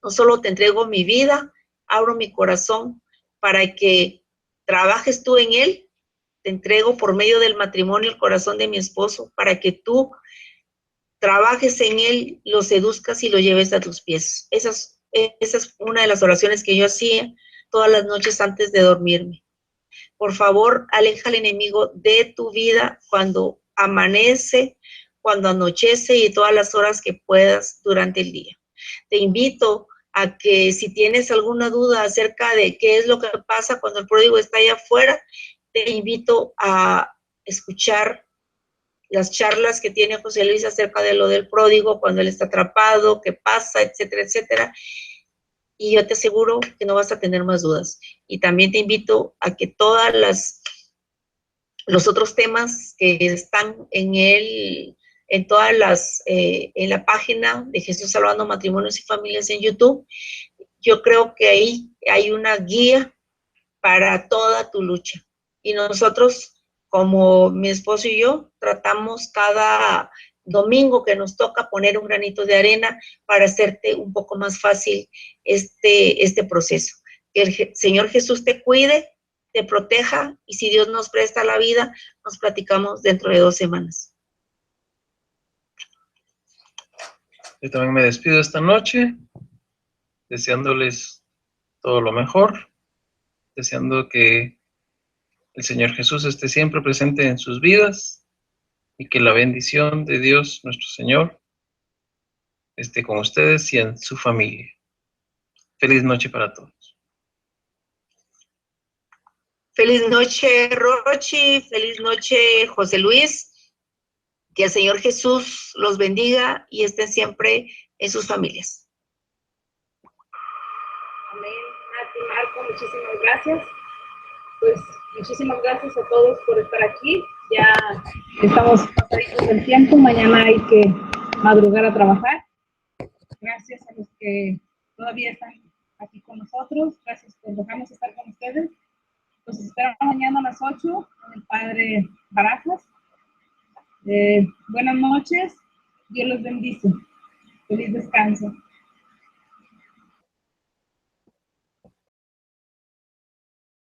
no solo te entrego mi vida, abro mi corazón para que trabajes tú en él te entrego por medio del matrimonio el corazón de mi esposo para que tú trabajes en él, lo seduzcas y lo lleves a tus pies. Esa es una de las oraciones que yo hacía todas las noches antes de dormirme. Por favor, aleja al enemigo de tu vida cuando amanece, cuando anochece y todas las horas que puedas durante el día. Te invito a que si tienes alguna duda acerca de qué es lo que pasa cuando el pródigo está allá afuera, te invito a escuchar las charlas que tiene José Luis acerca de lo del pródigo, cuando él está atrapado, qué pasa, etcétera, etcétera. Y yo te aseguro que no vas a tener más dudas. Y también te invito a que los otros temas que están en la página de Jesús Salvando Matrimonios y Familias en YouTube, yo creo que ahí hay una guía para toda tu lucha. Y nosotros, como mi esposo y yo, tratamos cada domingo que nos toca poner un granito de arena para hacerte un poco más fácil este proceso. Que el Señor Jesús te cuide, te proteja, y si Dios nos presta la vida, nos platicamos dentro de 2 semanas. Yo también me despido esta noche, deseándoles todo lo mejor, deseando que el Señor Jesús esté siempre presente en sus vidas y que la bendición de Dios, nuestro Señor, esté con ustedes y en su familia. Feliz noche para todos. Feliz noche, Rochi. Feliz noche, José Luis. Que el Señor Jesús los bendiga y estén siempre en sus familias. Amén. Nati, Marco, muchísimas gracias. Pues muchísimas gracias a todos por estar aquí. Ya estamos pasaditos del tiempo. Mañana hay que madrugar a trabajar. Gracias a los que todavía están aquí con nosotros. Gracias por dejarnos estar con ustedes. Los esperamos mañana a las 8 con el Padre Barajas. Buenas noches. Dios los bendice. Feliz descanso.